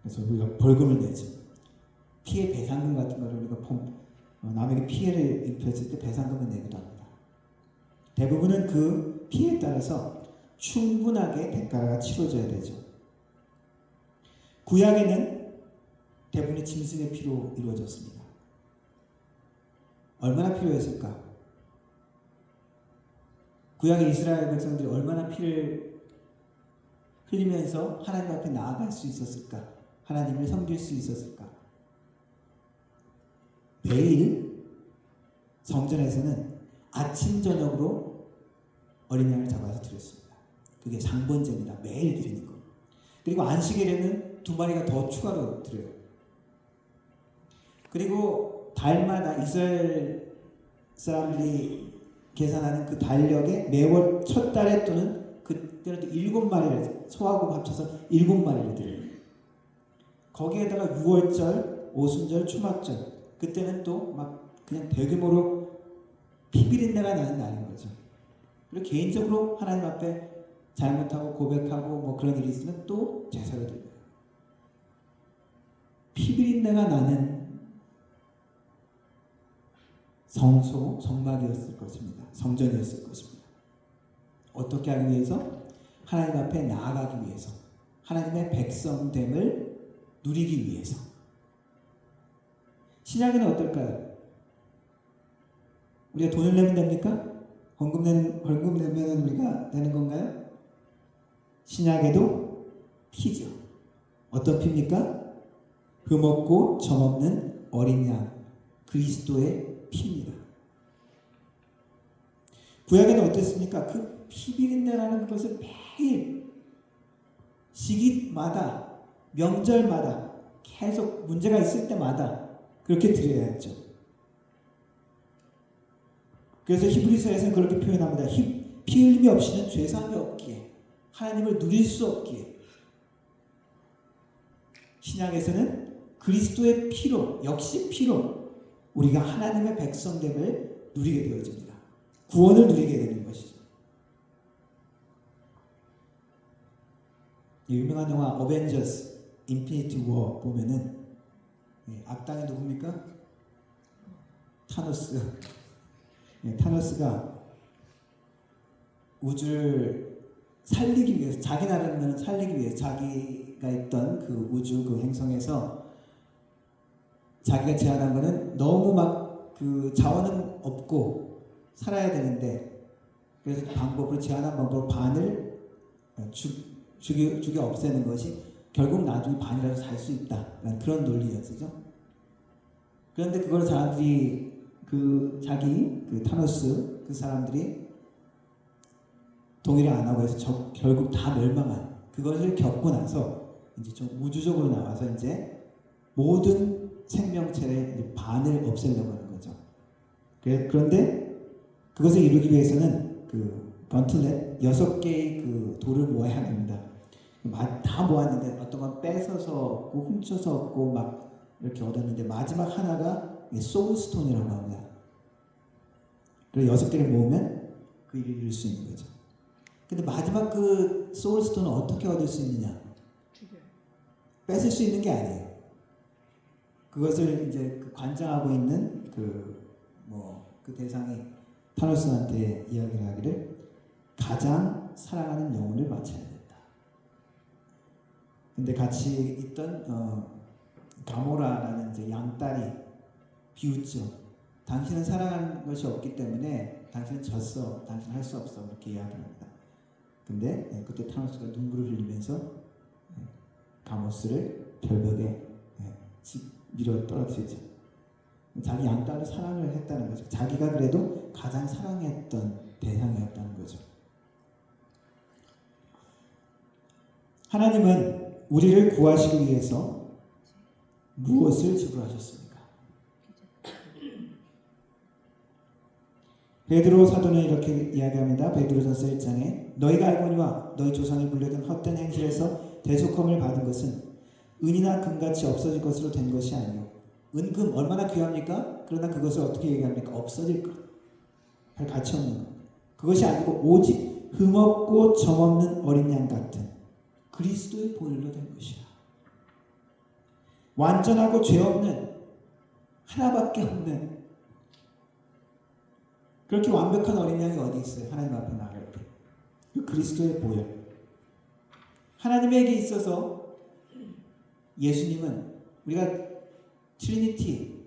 그래서 우리가 벌금을 내죠. 피해 배상금 같은 거를 우리가 남에게 피해를 입혔을 때 배상금을 내기도 합니다. 대부분은 그 피해에 따라서 충분하게 대가가 치러져야 되죠. 구약에는 대부분이 짐승의 피로 이루어졌습니다. 얼마나 필요했을까? 구약의 이스라엘 백성들이 얼마나 피를 흘리면서 하나님 앞에 나아갈 수 있었을까? 하나님을 섬길 수 있었을까? 매일 성전에서는 아침 저녁으로 어린 양을 잡아서 드렸습니다. 그게 장번제입니다. 매일 드리는 거. 그리고 안식일에는 2마리가 더 추가로 드려요. 그리고 달마다 이스라엘 사람들이 계산하는 그 달력에 매월 첫 달에 또는 그때는 또 7마리를 소하고 합쳐서 7마리를 드려요. 거기에다가 6월절, 오순절, 초막절 그때는 또 막 그냥 대규모로 피비린내가 나는 날인 거죠. 그리고 개인적으로 하나님 앞에 잘못하고 고백하고 뭐 그런 일이 있으면 또 제사를 드려요. 피비린내가 나는 성막이었을 것입니다. 성전이었을 것입니다. 어떻게 하기 위해서? 하나님 앞에 나아가기 위해서, 하나님의 백성됨을 누리기 위해서. 신약에는 어떨까요? 우리가 돈을 내면 됩니까? 벌금 내면 우리가 되는 건가요? 신약에도 피죠. 어떤 피입니까? 흠없고 점없는 어린 양, 그리스도의 피입니다. 구약에는 어땠습니까? 그 피비린내라는 것을 매일 시기마다 명절마다 계속 문제가 있을 때마다 그렇게 드려야 했죠. 그래서 히브리서에서는 그렇게 표현합니다. 피 흘림이 없이는 죄사함이 없기에, 하나님을 누릴 수 없기에. 신약에서는 그리스도의 피로, 역시 피로 우리가 하나님의 백성됨을 누리게 되어집니다. 구원을 누리게 되는 것이죠. 유명한 영화 어벤져스 인피니티 워 보면은 악당이 누굽니까? 타노스. 타노스가 우주를 살리기 위해서, 자기 나라를 살리기 위해서, 자기가 있던 그 우주 그 행성에서 자기가 제안한 거는 너무 막 그 자원은 없고 살아야 되는데 그래서 방법으로 제안한 방법으로 반을 죽여 없애는 것이 결국 나중에 반이라도 살 수 있다라는 그런 논리였죠. 그런데 그걸 사람들이 자기 타노스 그 사람들이 동의를 안 하고 해서 결국 다 멸망한 그것을 겪고 나서 이제 좀 우주적으로 나와서 이제 모든 생명체를 이제 반을 없애려고 하는 거죠. 그런데 그것을 이루기 위해서는 그 건틀렛 6개의 그 돌을 모아야 됩니다. 다 모았는데 어떤 건 뺏어서 얻고 훔쳐서 얻고 막 이렇게 얻었는데 마지막 하나가 소울스톤이라고 합니다. 그래서 6개를 모으면 그 일을 이룰 수 있는 거죠. 근데 마지막 그 소울스톤은 어떻게 얻을 수 있느냐? 뺏을 수 있는 게 아니에요. 그것을 이제 그 관장하고 있는 그 대상이 타노스한테 이야기를 하기를 가장 사랑하는 영혼을 바쳐야 된다. 근데 같이 있던 가모라라는 이제 양딸이 비웃죠. 당신은 사랑하는 것이 없기 때문에 당신은 졌어. 당신은 할 수 없어. 그렇게 이야기합니다. 근데 그때 타노스가 눈물을 흘리면서 가모스를 절벽에 밀어 떨어뜨리죠. 자기 양딸을 사랑을 했다는 거죠. 자기가 그래도 가장 사랑했던 대상이었다는 거죠. 하나님은 우리를 구하시기 위해서 무엇을 지불하셨습니까? 베드로 사도는 이렇게 이야기합니다. 베드로전서 1장에 너희가 알거니와 너희 조상이 물려던 헛된 행실에서 대속함을 받은 것은 은이나 금같이 없어질 것으로 된 것이 아니요 은금 얼마나 귀합니까? 그러나 그것을 어떻게 얘기합니까? 없어질 것, 별 가치 없는 것. 그것이 아니고 오직 흠없고 점없는 어린 양 같은 그리스도의 보혈로 된 것이라. 완전하고 죄 없는 하나밖에 없는 그렇게 완벽한 어린 양이 어디 있어요? 하나님 앞에 나갈 때. 그 그리스도의 보혈. 하나님에게 있어서 예수님은 우리가 트리니티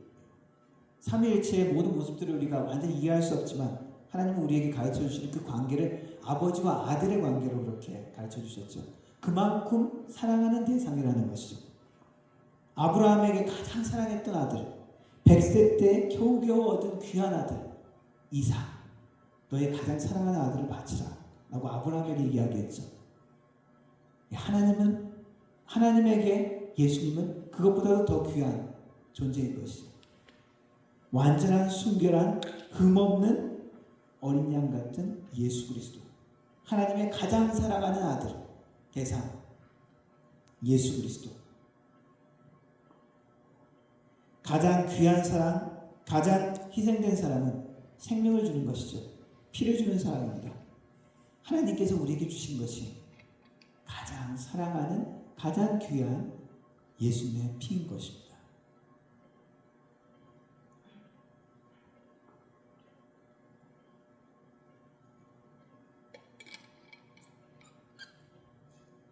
삼위일체의 모든 모습들을 우리가 완전히 이해할 수 없지만 하나님은 우리에게 가르쳐 주시는 그 관계를 아버지와 아들의 관계로 그렇게 가르쳐 주셨죠. 그만큼 사랑하는 대상이라는 것이죠. 아브라함에게 가장 사랑했던 아들, 100세 때 겨우겨우 얻은 귀한 아들 이삭, 너의 가장 사랑하는 아들을 바치라 라고 아브라함에게 이야기했죠. 하나님에게 예수님은 그것보다도 더 귀한 존재인 것이죠. 완전한 순결한 흠없는 어린 양 같은 예수 그리스도, 하나님의 가장 사랑하는 아들 대상 예수 그리스도, 가장 귀한 사람, 가장 희생된 사람은 생명을 주는 것이죠. 피를 주는 사람입니다. 하나님께서 우리에게 주신 것이 가장 사랑하는 가장 귀한 예수님의 피인 것입니다.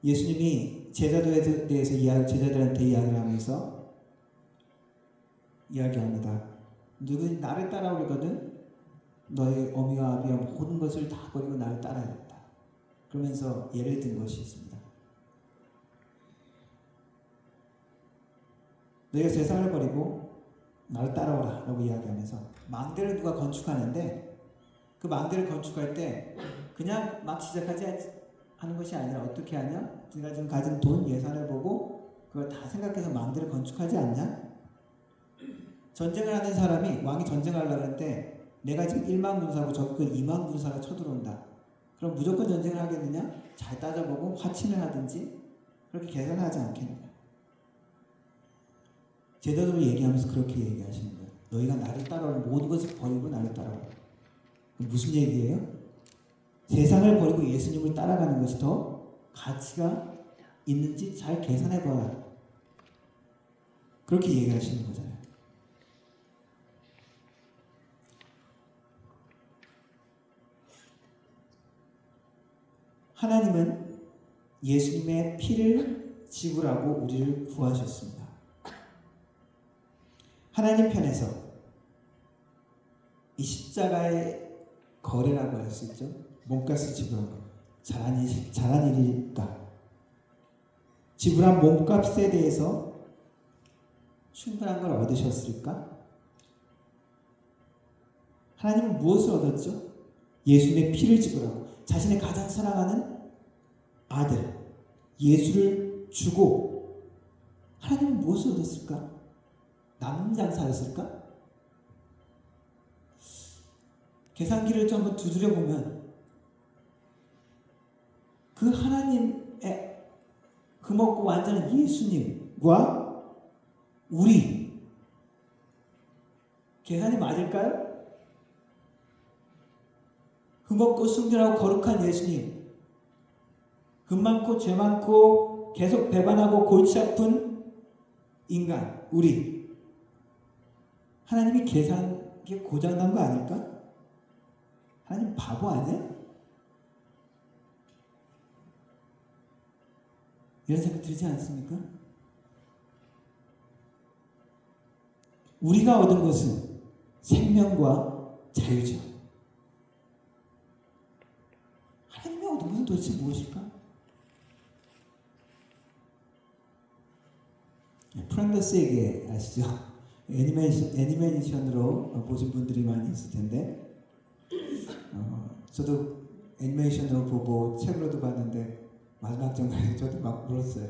예수님이 제자들에 대해서 제자들한테 이야기를 하면서 이야기합니다. 누구든 나를 따라오려거든 너의 어미와 아비와 모든 것을 다 버리고 나를 따라야겠다. 그러면서 예를 든 것이 있습니다. 너희가 세상을 버리고 나를 따라오라 라고 이야기하면서 망대를 누가 건축하는데 그 망대를 건축할 때 그냥 막 시작하지 하는 것이 아니라 어떻게 하냐? 네가 지금 가진 돈 예산을 보고 그걸 다 생각해서 망대를 건축하지 않냐? 전쟁을 하는 사람이 왕이 전쟁하려고 하는데 내가 지금 1만 군사고 적군 2만 군사가 쳐들어온다. 그럼 무조건 전쟁을 하겠느냐? 잘 따져보고 화친을 하든지 그렇게 계산하지 않겠느냐. 제자들을 얘기하면서 그렇게 얘기하시는 거예요. 너희가 나를 따라오는 모든 것을 버리고 나를 따라오라. 무슨 얘기예요? 세상을 버리고 예수님을 따라가는 것이 더 가치가 있는지 잘 계산해봐라. 그렇게 얘기하시는 거잖아요. 하나님은 예수님의 피를 지불하고 우리를 구하셨습니다. 하나님 편에서 이 십자가의 거래라고 할 수 있죠. 몸값을 지불한 것. 잘한 일일까? 지불한 몸값에 대해서 충분한 걸 얻으셨을까? 하나님은 무엇을 얻었죠? 예수님의 피를 지불하고 자신의 가장 사랑하는 아들 예수를 주고 하나님은 무엇을 얻었을까? 남은 장사였을까? 계산기를 좀 한번 두드려 보면 그 하나님의 흠없고 완전한 예수님과 우리 계산이 맞을까요? 흠없고 순결하고 거룩한 예수님, 흠 많고 죄 많고 계속 배반하고 골치 아픈 인간 우리, 하나님이 계산기 고장난 거 아닐까? 하나님 바보 아니야? 이런 생각 들지 않습니까? 우리가 얻은 것은 생명과 자유죠. 하나님이 얻은 것은 도대체 무엇일까? 프란더스에게 아시죠? 애니메이션으로 보신 분들이 많이 있을 텐데 저도 애니메이션으로 보고 책으로도 봤는데 마지막 장면에 저도 막 울었어요.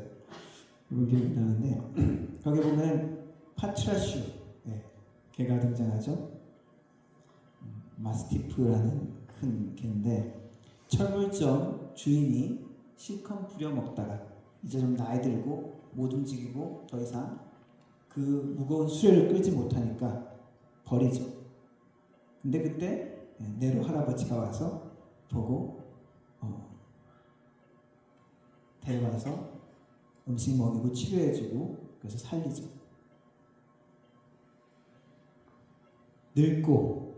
이번 기억이 나는데 거기 보면 파트라슈 개가 등장하죠. 마스티프라는 큰 개인데 철물점 주인이 실컷 부려먹다가 이제 좀 나이 들고 못 움직이고 더 이상 그 무거운 수레를 끌지 못하니까 버리죠. 근데 그때 네로 할아버지가 와서 보고 데려와서 음식 먹이고 치료해주고 그래서 살리죠. 늙고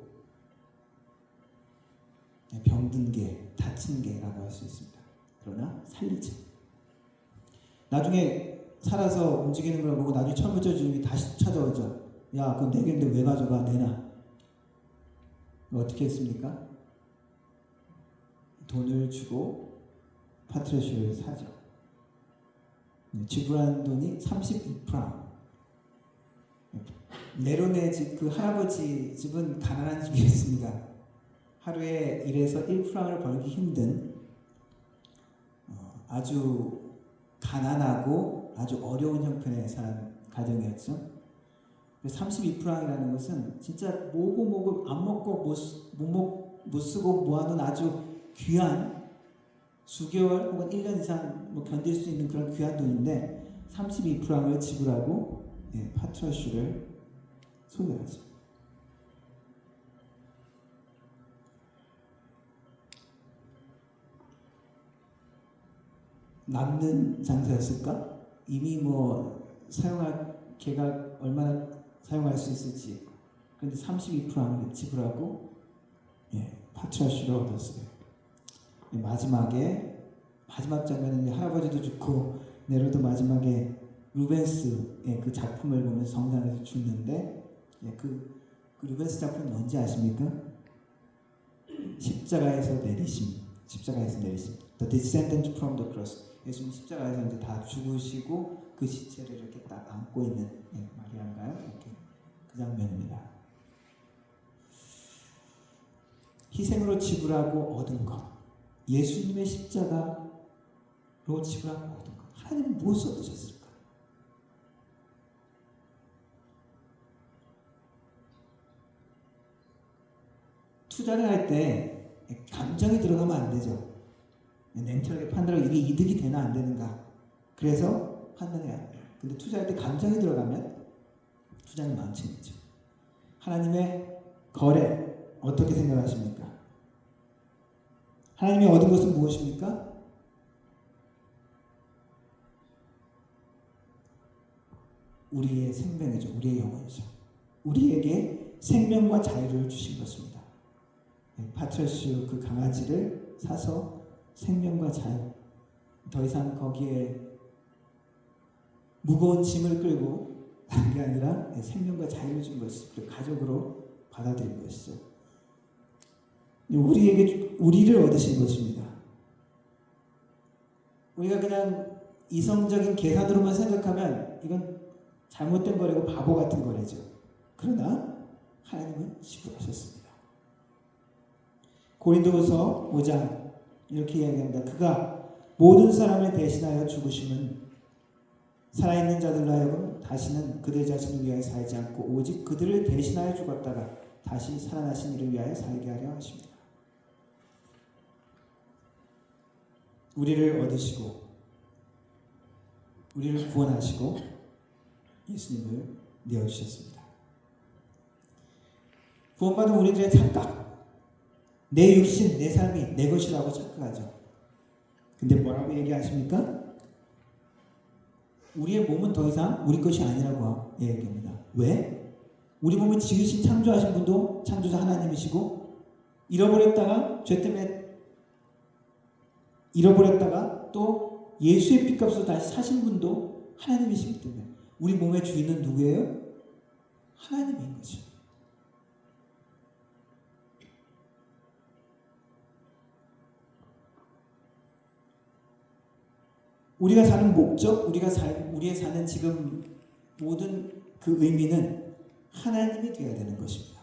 병든 개, 다친 개라고 할 수 있습니다. 그러나 살리죠. 나중에 살아서 움직이는 걸 보고 나중에 철물점 주인이 다시 찾아오죠. 야, 그건 내 개인데 왜 가져가? 내놔. 어떻게 했습니까? 돈을 주고 파트라슈를 사죠. 지불한 돈이 32프랑. 네론의 집, 그 할아버지 집은 가난한 집이었습니다. 하루에 1에서 1프랑을 벌기 힘든 아주 가난하고 아주 어려운 형편의 사람 가정이었죠. 32프랑이라는 것은 진짜 모고 안 먹고 못 쓰고 모아놓은 아주 귀한 수개월 혹은 1년 이상 견딜 수 있는 그런 귀한 돈인데 32프랑을 지불하고 파트라슈를 소유하죠. 남는 장사였을까? 이미 사용할 개가 얼마나 사용할 수 있을지. 그런데 32프랑을 지불하고 파트라슈를 얻었어요. 마지막 장면은 할아버지도 죽고 네로도 마지막에 루벤스의 그 작품을 보면 성당에서 죽는데 그 루벤스 작품이 뭔지 아십니까? 십자가에서 내리심. The Descendant from the Cross. 예수님 십자가에서 이제 다 죽으시고 그 시체를 이렇게 딱 안고 있는 마리아인가요? 이렇게 그 장면입니다. 희생으로 지불하고 얻은 것, 예수님의 십자가로 지불하고 얻은 것, 하나님은 무엇을 얻으셨을까? 투자를 할 때 감정이 들어가면 안 되죠. 냉철하게 판단하고 이게 이득이 되나 안 되는가. 그래서 판단해야 돼요. 근데 투자할 때 감정이 들어가면 투자는 망치겠죠. 하나님의 거래 어떻게 생각하십니까? 하나님이 얻은 것은 무엇입니까? 우리의 생명이죠. 우리의 영혼이죠. 우리에게 생명과 자유를 주신 것입니다. 파트라슈 그 강아지를 사서 생명과 자유, 더 이상 거기에 무거운 짐을 끌고 간 게 아니라 생명과 자유를 준 것이죠. 가족으로 받아들인 것이죠. 우리를 얻으신 것입니다. 우리가 그냥 이성적인 계산으로만 생각하면 이건 잘못된 거래고 바보 같은 거래죠. 그러나 하나님은 지불하셨습니다. 고린도후서 5장 이렇게 이야기합니다. 그가 모든 사람을 대신하여 죽으심은 살아있는 자들로 하여금 다시는 그들 자신을 위하여 살지 않고 오직 그들을 대신하여 죽었다가 다시 살아나신 이를 위하여 살게 하려 하십니다. 우리를 얻으시고 우리를 구원하시고 예수님을 내어주셨습니다. 구원받은 우리들의 착각, 내 육신, 내 삶이 내 것이라고 착각하죠. 근데 뭐라고 얘기하십니까? 우리의 몸은 더 이상 우리 것이 아니라고 얘기합니다. 왜? 우리 몸을 지으신 창조하신 분도 창조자 하나님이시고 잃어버렸다가 죄 때문에 잃어버렸다가 또 예수의 피값으로 다시 사신 분도 하나님이시기 때문에 우리 몸의 주인은 누구예요? 하나님인 거죠. 우리가 사는 목적, 우리의 사는 지금 모든 그 의미는 하나님이 되어야 되는 것입니다.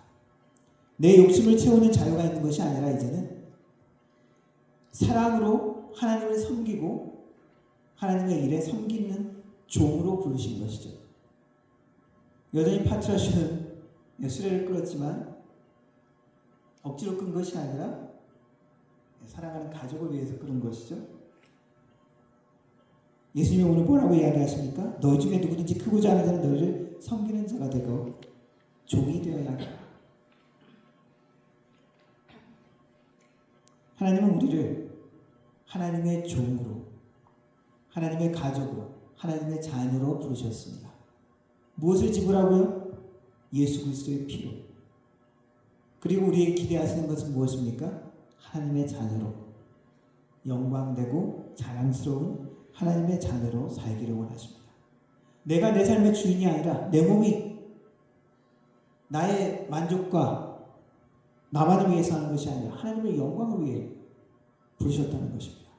내 욕심을 채우는 자유가 있는 것이 아니라 이제는 사랑으로 하나님을 섬기고 하나님의 일에 섬기는 종으로 부르신 것이죠. 여전히 파트라슈는 수레를 끌었지만 억지로 끈 것이 아니라 사랑하는 가족을 위해서 끌은 것이죠. 예수님이 오늘 뭐라고 이야기하십니까? 너희 중에 누구든지 크고자 하는 자는 너희를 섬기는 자가 되고 종이 되어야 한다. 하나님은 우리를 하나님의 종으로, 하나님의 가족으로, 하나님의 자녀로 부르셨습니다. 무엇을 지불하고요? 예수 그리스도의 피로. 그리고 우리에게 기대하시는 것은 무엇입니까? 하나님의 자녀로 영광되고 자랑스러운 하나님의 자녀로 살기를 원하십니다. 내가 내 삶의 주인이 아니라 내 몸이 나의 만족과 나만을 위해서 하는 것이 아니라 하나님의 영광을 위해 부르셨다는 것입니다.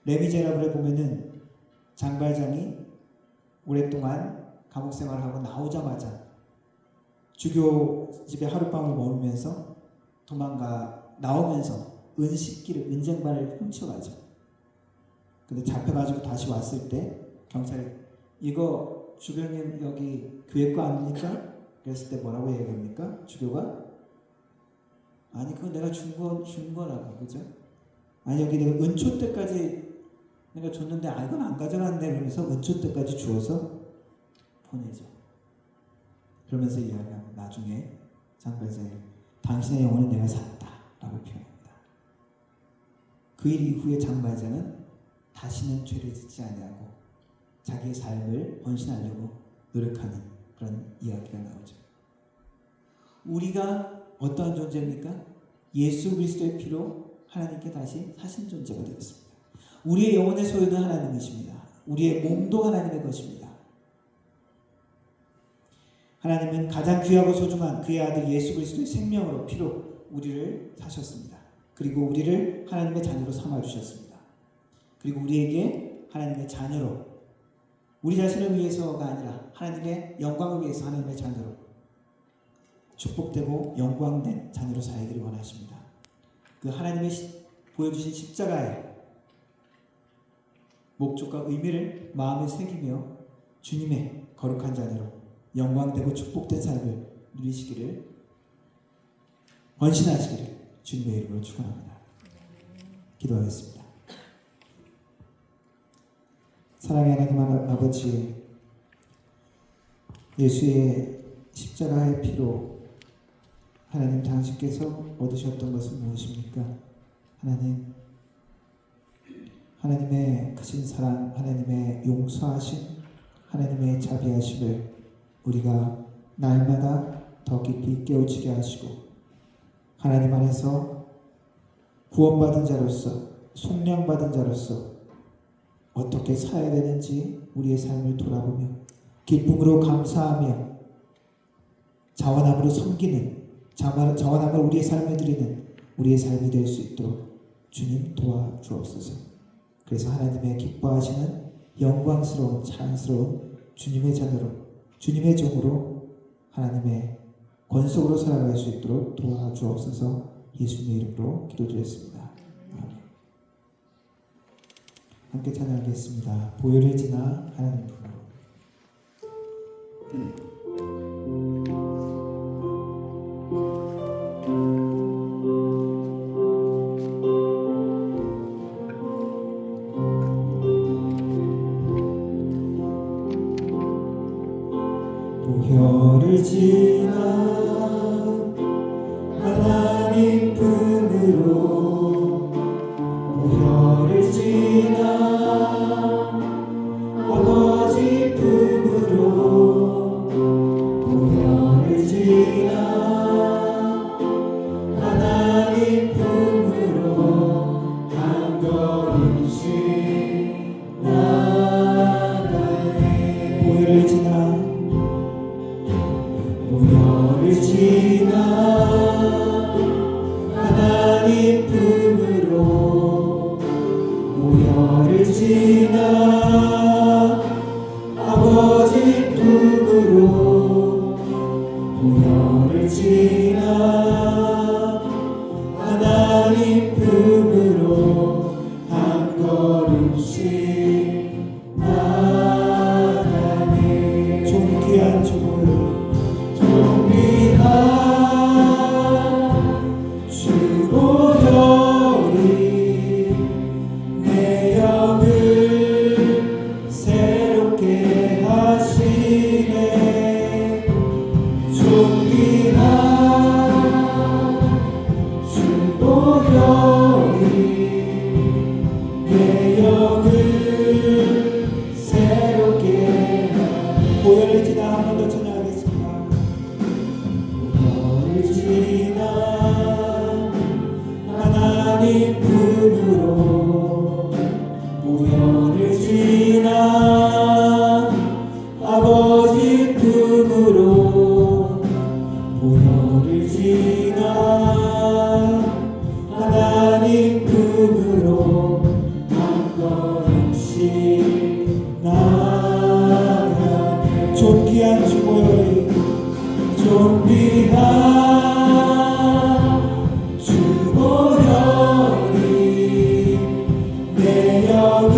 레미제라블에 보면은 장발장이 오랫동안 감옥 생활을 하고 나오자마자 주교 집에 하룻밤을 머물면서 나오면서 은쟁반을 훔쳐가죠. 근데 잡혀가지고 다시 왔을 때 경찰이 이거 주교님 여기 교회 거 아닙니까? 그랬을 때 뭐라고 얘기합니까? 주교가 아니 그건 내가 준 거라고, 그죠? 아니 여기 내가 은초 때까지 내가 줬는데 이건 안 가져갔네 그러면서 은초 때까지 주어서 보내죠. 그러면서 이야기합니다. 나중에 장발장이 당신의 영혼은 내가 샀다 라고 표현합니다. 그 일 이후에 장발장은 다시는 죄를 짓지 아니하고 자기의 삶을 헌신하려고 노력하는 그런 이야기가 나오죠. 우리가 어떠한 존재입니까? 예수 그리스도의 피로 하나님께 다시 사신 존재가 되었습니다. 우리의 영혼의 소유는 하나님이십니다. 우리의 몸도 하나님의 것입니다. 하나님은 가장 귀하고 소중한 그의 아들 예수 그리스도의 생명으로 피로 우리를 사셨습니다. 그리고 우리를 하나님의 자녀로 삼아주셨습니다. 그리고 우리에게 하나님의 자녀로 우리 자신을 위해서가 아니라 하나님의 영광을 위해서 하나님의 자녀로 축복되고 영광된 자녀로 살기를 원하십니다. 그 하나님의 보여주신 십자가의 목적과 의미를 마음에 새기며 주님의 거룩한 자녀로 영광되고 축복된 삶을 누리시기를 헌신하시기를 주님의 이름으로 축원합니다. 기도하겠습니다. 사랑의 하나님 아버지, 예수의 십자가의 피로 하나님 당신께서 얻으셨던 것은 무엇입니까? 하나님의 크신 사랑, 하나님의 용서하심, 하나님의 자비하심을 우리가 날마다 더 깊이 깨우치게 하시고 하나님 안에서 구원받은 자로서 속량받은 자로서 어떻게 살아야 되는지 우리의 삶을 돌아보며 기쁨으로 감사하며 자원함으로 섬기는 자원함을 우리의 삶에 드리는 우리의 삶이 될 수 있도록 주님 도와주옵소서. 그래서 하나님의 기뻐하시는 영광스러운 자랑스러운 주님의 자녀로 주님의 종으로 하나님의 권속으로 살아갈 수 있도록 도와주옵소서. 예수님의 이름으로 기도드렸습니다. 아멘. 함께 찬양하겠습니다. 보혈을 지나 하나님 품으로. 보혈을 지나 하나님 품으로 보혈을 지나 아버지 품으로 보혈을 지나 하나님 품으로 한 걸음씩 나가네. 보혈을 지나 보혈을 지나 하나님 품으로 보혈을 지나 아버지 품으로 보혈을 지나 하나님 품으로 한 걸음씩 나가네. 존귀한 주를 존귀한 주 보혈이 내 영을 새롭게 하시네. 존귀한 주 보혈이 내 영을 새롭게 하시네. 보혈을 지나 한 번 더 찬양하겠습니다. 보혈을 지나 하나님 품으로 보혈을 지나 아버지 품으로 보혈을 지나 하나님 품으로 한 걸음씩 나가네. 존귀한 주 보혈이 존귀한 주 보혈이 내 영을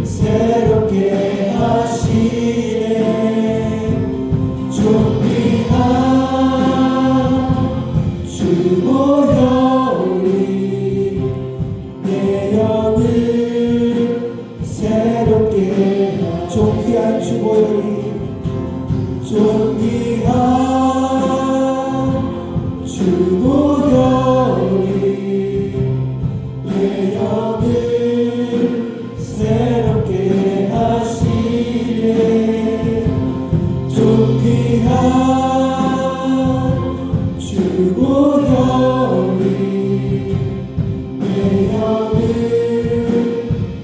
새롭게 하시네. 존귀한 주 보혈이 내 영을 새롭게 하시네. 존귀한 주 보혈이 존귀한 주 보혈이 내 영을 새롭게 하시네. 존귀한 주 보혈이 내 영을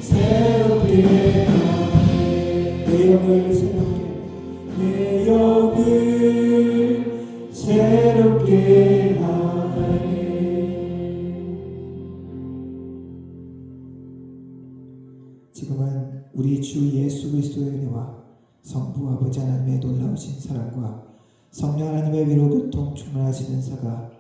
새롭게 하네. 내 영을 내 영을 새롭게 하네. 지금은 우리 주 예수 그리스도의 은혜와 성부 아버지 하나님의 놀라우신 사랑과 성령 하나님의 위로 교통 충만하신 은사가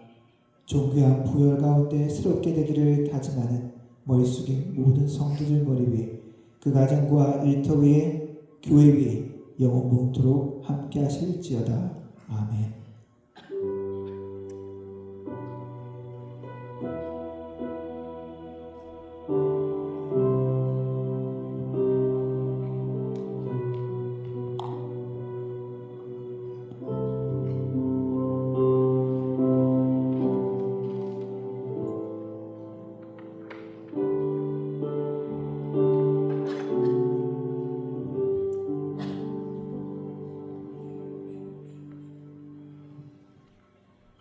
존귀한 부열 가운데 새롭게 되기를 다짐하는 머리 숙인 모든 성도들 머리 위에 그 가정과 일터 위에 교회 위에 영원 무궁토록 함께 하실지어다. 아멘.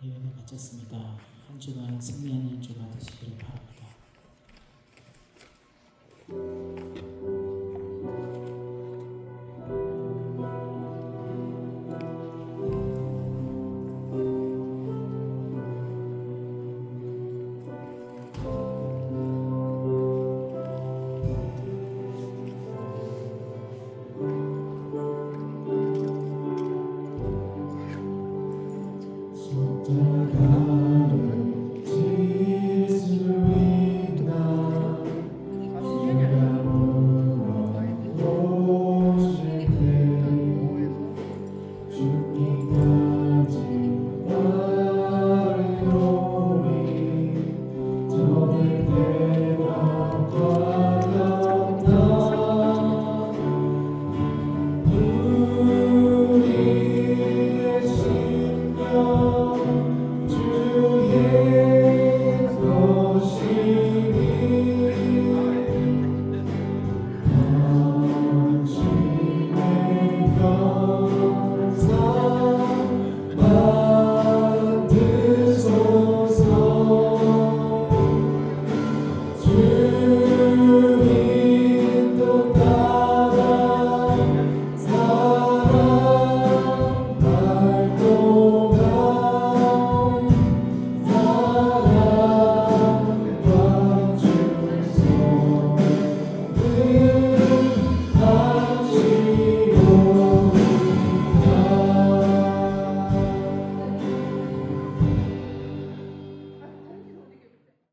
예배를 마쳤습니다. 한 주간 승리하는 한 주가 되시기를 바랍니다. 저